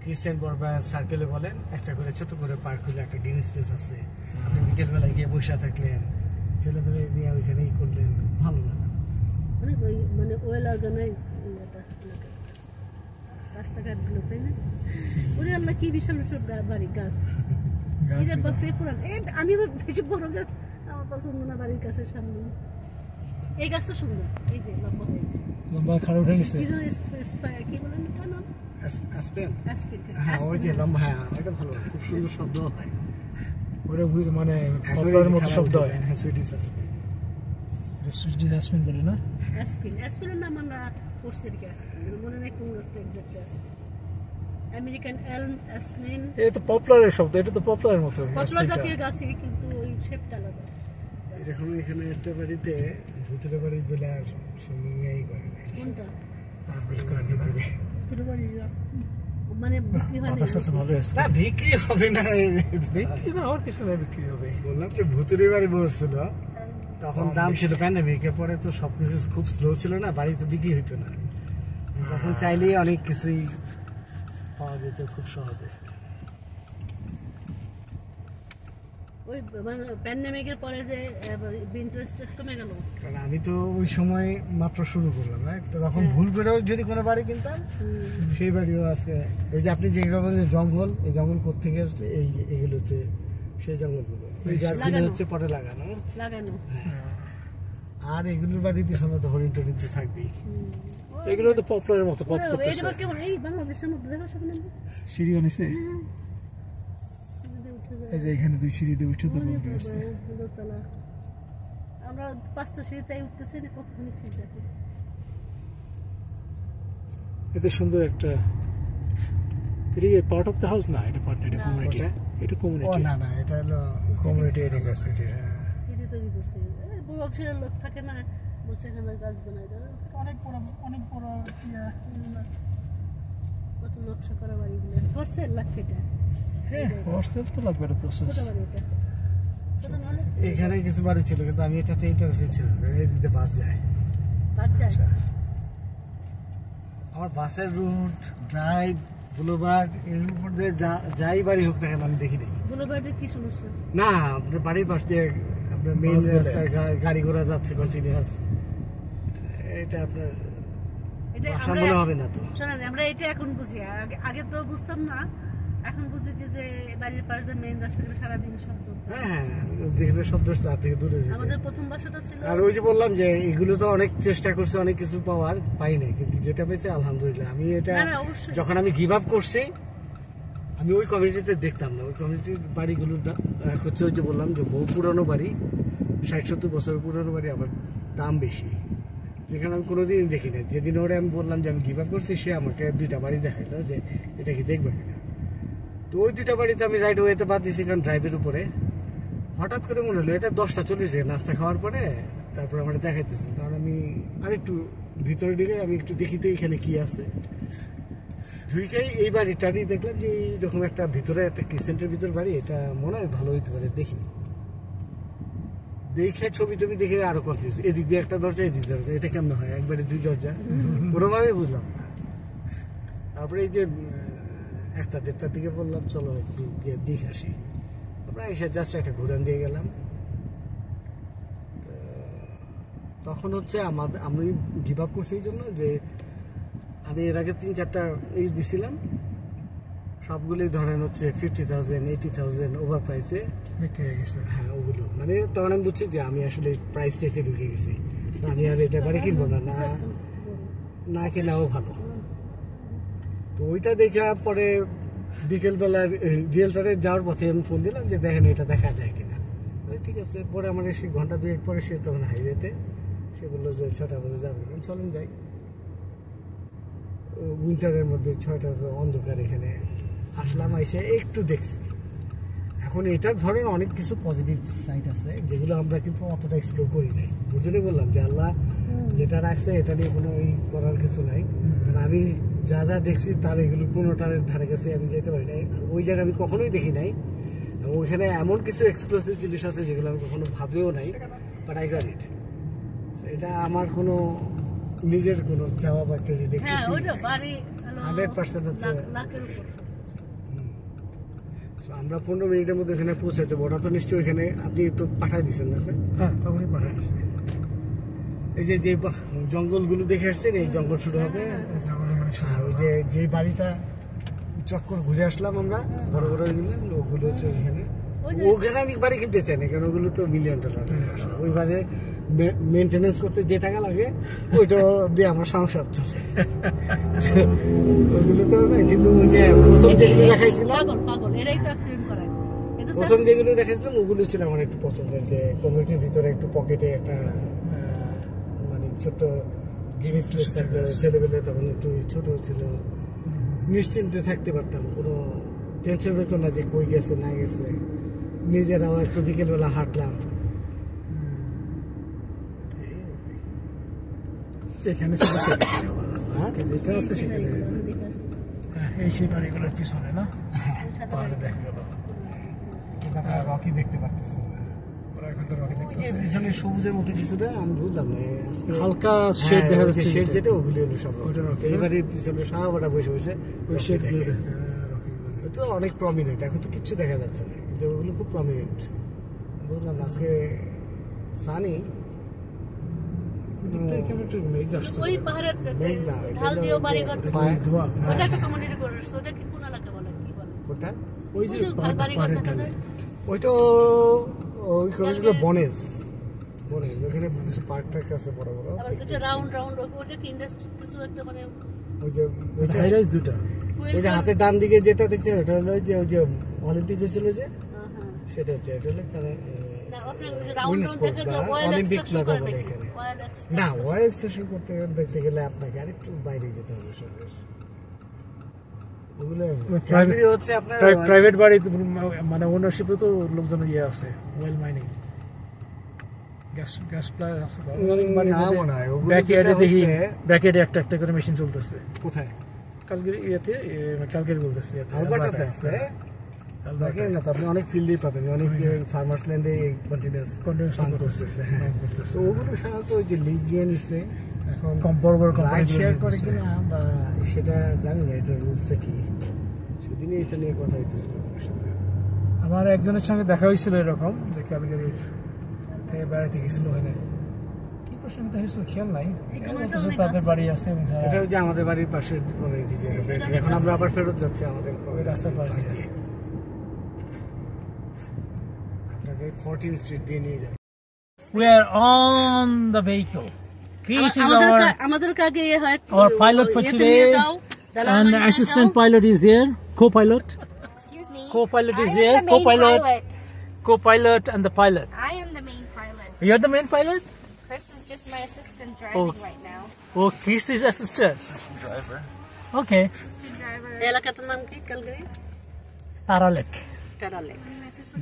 ক্রিশ্চিয়ান বরবা সার্কেলে বলেন একটা করে ছোট করে পার্ক হলে একটা গ্রিন স্পেস আছে, আপনি বিকেলবেলায় গিয়ে বসে থাকলেন, ছেলেবেলে নিয়ে ওইখানেই করলেন, ভালো লাগে। অনেক ওই মানে ওয়েল অর্গানাইজ রাস্তাঘাটগুলো, তাই না? ওরে আল্লাহ কি বিশাল বিশাল বাড়ি গাছ, এটা বাপরে পুরান। আমি আবার বেশি বড় গাছ আমার পছন্দ না বাড়ির গাছের সামনে। এই গাছটা সুন্দর, এই যে লম্বা হয়ে গেছে, লম্বা খাড়া উঠে গেছে। কি যেন কি বলেন এটা নাম? আসবেন অ্যাসপেন। হ্যাঁ ওই যে লম্বা, হ্যাঁ ওইটা ভালো, খুব সুন্দর শব্দ হয়, ওটা মানে পপুলার মতো শব্দ হয়। হ্যাঁ সুইডিশ আসবেন, সুইডিশ আসপেন বলে না, অ্যাসপেন। অ্যাসপেনের নাম আমরা পড়ছি আর কি, অ্যাসপেন মনে নাই কোন গাছটা এক্স্যাক্টলি অ্যাসপেন। আমেরিকান এলম, অ্যাসপেন এটা তো পপুলারের শব্দ, এটা তো পপুলারের মতো। পপুলার জাতীয় গাছই, কিন্তু ওই শেপটা আলাদা। দেখুন এখানে একটা বাড়িতে ভূতের বাড়ি বলে আর সঙ্গেই করে না, কোনটা ভূতের বাড়ি মানে বিক্রি হয় না? বাতাস আছে ভালো আছে, না বিক্রি হবে না, বিক্রি না আর কিছু না, বিক্রি হবে। বললাম যে ভূতের বাড়ি বলছিল, তখন দাম ছিল প্যান্ডামিকের পরে তো সবকিছু খুব স্লো ছিল না, বাড়ি তো বিক্রি হইতো না, তখন চাইলেই অনেক কিছুই পাওয়া যেত খুব সহজে। ওই মানে প্যান্ডেমিকের পরে যে ইন্টারেস্ট কমে গেল, কারণ আমি তো ওই সময় মাত্র শুরু করলাম, তো তখন ভুল করেও যদি কোনো বাড়ি কিনতাম সেই বাড়িও আছে। ওই যে আপনি যে জঙ্গল, এই জঙ্গল কোত্থেকে আসলে এইগুলো হচ্ছে সেই জঙ্গলগুলো, এই গাছগুলো হচ্ছে পরে লাগানো, আর এগুলোর বাড়ির পিছনে তো হরিণ টরিণ তো থাকবেই। এগুলো তো পপুলারের মতো পপ করতেছে। এইবার কেমন এই বাংলাদেশের মধ্যে দেখো সেখানে সিঁড়ি বানিয়েছে, এই যে এখানে 2 সিঁড়ি দিয়ে উঠে তো বলতে পারছে। দোতলা আমরা 5টা সিঁড়িতে উঠতেছি, কতখানি সিঁড়ি দেখো। এতে সুন্দর একটা, এটা পার্ট অফ দ্য হাউস না, এটা পার্ট, এটা কমিউনিটি, এটা ও কমিউনিটি, না না এটা হলো কমিউনিটি এরিয়া আছে এটা। সিঁড়ি তৈরি করছে, পূর্বাঞ্চলের লোক থাকে না, বলছে এখানে গাছ বানাই দাও, অনেক বড় কত নকশা করা বাড়িগুলো করছে, লাগছে এটা। হ্যাঁ হোস্টেল তো লাগবে, এটা প্রসেস। ছোট বাড়ি এটা, ছোট নাহলে এখানে কিছু বাড়ি ছিল, কিন্তু আমি এটাতে ইন্টারেস্টেড ছিলাম, এই দিতে বাস যায়। বাদ যায়। আমার বাসের রুট ড্রাইভ বুলোভার্ড এর উপর দিয়ে যাই বাড়ি হোক না কেন আমি দেখি নাই। বুলেভার্ডের কি সমস্যা? না আপনার বাড়ির পাশ দিয়ে আপনার মেইন রাস্তায় গাড়ি ঘোড়া যাচ্ছে কন্টিনিউয়াস, এটা আপনার এটা সম্ভব হবে না তো। শোনেন, আমরা এটা এখন বুঝি, আগে তো বুঝতাম না, এখন বুঝি কি যে বাড়ির পাশ দিয়ে মেইন রাস্তা থেকে সারাদিন শব্দ। হ্যাঁ দেখলে শব্দ রাত থেকে দূরে যাবে। আমাদের প্রথম বাসাটা ছিল। আর ওই যে বললাম যে এগুলো তো অনেক চেষ্টা করছে, অনেক কিছু পাওয়ার পাই নাই, কিন্তু যেটা পেয়েছে আলহামদুলিল্লাহ। আমি এটা যখন আমি গিভ আপ করছি, আমি ওই কমিউনিটিতে দেখতাম না, ওই কমিউনিটির বাড়িগুলোর হচ্ছে ওই যে বললাম যে বহু পুরনো বাড়ি, 60-70 বছর পুরনো বাড়ি, আবার দাম বেশি, যেখানে আমি কোনোদিন দেখি না। যেদিন ওরে আমি বললাম যে আমি গিভ আপ করছি, সে আমাকে 2টা বাড়ি দেখাইলো যে এটা কি দেখবে কিনা। তো ওই 2টা বাড়িতে আমি রাইড ওয়েতে বাদ দিয়েছি, কারণ ড্রাইভের উপরে হঠাৎ করে মনে হলো এটা 10টা 40 নাস্তা খাওয়ার পরে, তারপর আমার দেখাইতেছি, কারণ আমি আরেকটু ভিতরে ঢুকে আমি একটু দেখি তো এখানে কি আছে। ঢুকেই এই বাড়িটারই দেখলাম যে এইরকম একটা ভিতরে একটা কিচেনের ভিতর বাড়ি, এটা মনে হয় ভালো হইতে পারে। দেখে ছবি টবি দেখে আরো কনফিউজ, এদিক দিয়ে একটা দরজা, এদিক দিয়ে দরজা, এটা কেমন হয় একবারে 2 দরজা, কোনোভাবেই বুঝলাম না। তারপরে এই যে 1টা-1:30টার দিকে বললাম চলো একটু গিয়ে দেখে আসি, তারপরে এসে জাস্ট একটা ঘুরান দিয়ে গেলাম। তখন হচ্ছে আমি গিভ আপ করছি এই জন্য যে আমি এর আগে 3-4টা এই দিছিলাম, সবগুলোই ধরেন হচ্ছে 50,000 80,000 ওভার প্রাইসে বিক্রি হয়ে গেছে। হ্যাঁ ওগুলো মানে তখন আমি বুঝছি যে আমি আসলে প্রাইস টেসে ঢুকে গেছি, আমি আর এটা বাড়ি কিনবো না, না কেনাও ভালো। তো ওইটা দেখা পরে বিকেলবেলার রিয়েলটারে যাওয়ার পথে আমি ফোন দিলাম যে দেখেন এটা দেখা যায় কিনা। ঠিক আছে, পরে আমার এসে ঘন্টা 2-1 পরে সে তখন হাইওয়েতে, সে বললো যে 6টা বাজে যাবে, চলেন যাই। উইন্টারের মধ্যে 6টা অন্ধকার, এখানে আসলাম, এসে একটু দেখছি। এখন এটার ধরেন অনেক কিছু পজিটিভ সাইড আছে যেগুলো আমরা কিন্তু অতটা এক্সপ্লোর করি নাই, বুঝলে বললাম যে আল্লাহ যেটা রাখছে এটা নিয়ে কোনো করার কিছু নাই। কারণ আমি যা যা দেখছি তার এগুলো কোনোটার ধারে কাছে আমি যেতে পারি নাই, আর ওই জায়গায় আমি কখনোই দেখি নাই। ওইখানে এমন কিছু এক্সক্লুসিভ জিনিস আছে যেগুলো আমি কখনো ভাবেও নাই, বাট আই গট ইট। এটা আমার কোনো নিজের কোনো চাওয়া বা ক্রেডিট কিছু 100% হচ্ছে। আমরা 15 মিনিটের মধ্যে এখানে পৌঁছাতে, ওটা তো নিশ্চয়ই এখানে আপনি তো পাঠাই দিচ্ছেন না স্যার? হ্যাঁ তখনই পাঠাই দিচ্ছি। এই যে যে জঙ্গলগুলো দেখে আসছেন, এই জঙ্গল শুরু হবে, আর ওই যে বাড়িটা চক্কর ঘুরে আসলাম আমরা, বড় বড় ওগুলো হচ্ছে ওখানে আমি বাড়ি কিনতে চাই না, কারণ ওগুলো তো $1 মিলিয়ন। ওই বাড়ির মেনটেনেন্স করতে যে টাকা লাগে ওইটা দিয়ে আমার সংসার চলে, ওইগুলো তো না। কিন্তু ওই যে প্রথম যেগুলো দেখাইছিলাম ওগুলো ছিল আমার একটু পছন্দের, যে কমিউনিটির ভিতরে একটু পকেটে একটা মানে ছোট্ট জিনিস প্লেস থাকবে, ছেলেবেলে তখন একটু ছোট ছিল, নিশ্চিন্তে থাকতে পারতাম, কোনো টেনশন হতো না যে কই গেছে না গেছে। নিজেরাও একটু বিকেলবেলা হাঁটলাম। এখানে যেটা আছে সেখানে এই সেই বাড়িগুলোর পিছনে না পাহাড়ে দেখা গেল, রকি দেখতে পারতেছি না, পিছনে সবুজের মতো কিছুটা আমি বুঝলাম না, হালকা শেড দেখা যাচ্ছে, শেড যেটা ওগুলো হলো সব এই বাড়ির পিছনে সাহাবাটা বসে বসে ওই শেড তো অনেক প্রমিনেন্ট। এখন তো কিচ্ছু দেখা যাচ্ছে না, কিন্তু ওগুলো খুব প্রমিনেন্ট। বুঝলাম আজকে সানি ওই পাহাড়ের ঢাল দিয়ে বাড়িঘর, ওটা একটা কমিউনিটি করছে, ওটা কি কোন এলাকা বলে, কি বলে ওটা? ওই যে বাড়িঘর ওইটা ওই কমিউনিটি বনেস, ওখানে কিছু পার্ক টার্ক আছে বড় বড়, আবার দুটো রাউন্ড ওটা কি ইন্ডাস্ট্রি কিছু একটা, মানে ওই যে হাই রাইজ দুটো, ওই যে হাতের ডান দিকে যেটা দেখতে ওটা হলো যে ওই যে অলিম্পিক হয়েছিল যে সেটা হচ্ছে, এটা হলো অলিম্পিক প্লাজা বলে এখানে। না ওয়ার এক্সটেনশন করতে দেখতে গেলে আপনাকে আরেকটু বাইরে যেতে হবে সর্বেশ। ওগুলো হচ্ছে আপনার প্রাইভেট বাড়ি, মানে ওনারশিপে তো লোকজন ইয়ে আছে, ওয়েল মাইনিং গ্যাস প্লান্ট আছে, ব্যাকইয়ার্ডে দেখি ব্যাকইয়ার্ডে একটা করে মেশিন চলতেছে। কোথায়? কালকের বলতেছে আলবার্টাতে আছে। দেখেন না তো আপনি অনেক ফিল্ডেই পাবেন, অনেক ফার্মার্স ল্যান্ডে কন্টিনিউয়াস পাম্প করতেছে। হ্যাঁ, তো ওগুলো সাধারণত ওই যে লিজ দিয়ে নিচ্ছে, এখন কম বড় বড় রাইড কোম্পানি শেয়ার করে কিনা বা সেটা জানি না, এটা রুলসটা কি। সেদিনই এটা নিয়ে কথা হইতেছিল তোমার সাথে। আমার একজনের সঙ্গে দেখা হয়েছিল এরকম, যে ক্যালগারির থেকে বেড়াইতে গেছিল, ওখানে কি প্রশ্ন হয়েছিল খেয়াল নাই, অথচ তাদের বাড়ি আছে এবং যারা এটা যে আমাদের বাড়ির পাশে কমিউনিটি জায়গা। এখন আমরা আবার ফেরত যাচ্ছি আমাদের ওই রাস্তার পাশে দিয়ে। আপনাকে 14 স্ট্রিট দিয়ে নিয়ে যাবে। We are on the vehicle. Chris is আমাদেরকে আগে হয় our pilot for today, and the assistant pilot is here. Co-pilot. Excuse me. Co-pilot is I am here. the main Co-pilot, pilot. co-pilot, and the pilot. I am the main pilot. You're the main pilot. Chris is just my assistant driving Oh. right now. Oh, Chris is assistant. Driver. Okay. Assistant driver. এলাকাটার নাম কি Calgary? Tara Lake. Tara Lake.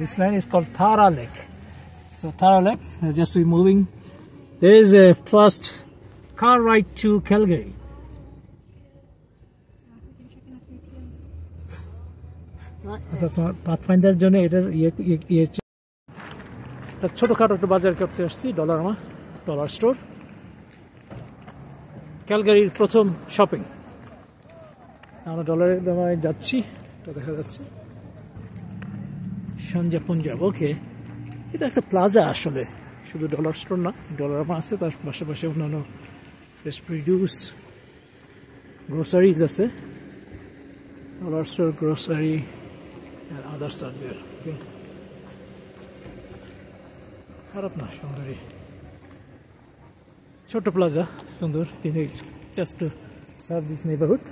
This land is called Tara Lake. So Tara Lake, just we moving. There is a first car ride to Calgary. আচ্ছা, তোমার pathfinder জন্য এটার একটা ছোটখাটো একটা বাজার করতে আসছি, ডলার স্টোর। ক্যালগারির প্রথম শপিং। আমরা ডলারের দামায় যাচ্ছি, এটা দেখা যাচ্ছে সঞ্জয় পঞ্জাব। ওকে, এটা একটা প্লাজা আসলে, শুধু ডলার স্টোর না, ডলারমা আছে, তার পাশাপাশি অন্যান্য ফ্রেশ প্রডিউস গ্রোসারিজ আছে। ডলার স্টোর, গ্রোসারি আর আদার্স আর দেয়ার। ওকে, খারাপ না, সুন্দরী ছোট্ট প্লাজা, সুন্দর। Just to serve this neighbourhood.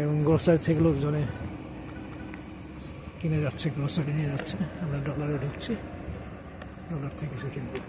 এবং গ্রোসারি থেকে লোকজনে কিনে যাচ্ছে, গ্রোসারি নিয়ে যাচ্ছে। আমরা ডলারে ঢুকছি, ডলার থেকে কিছু কিনবো।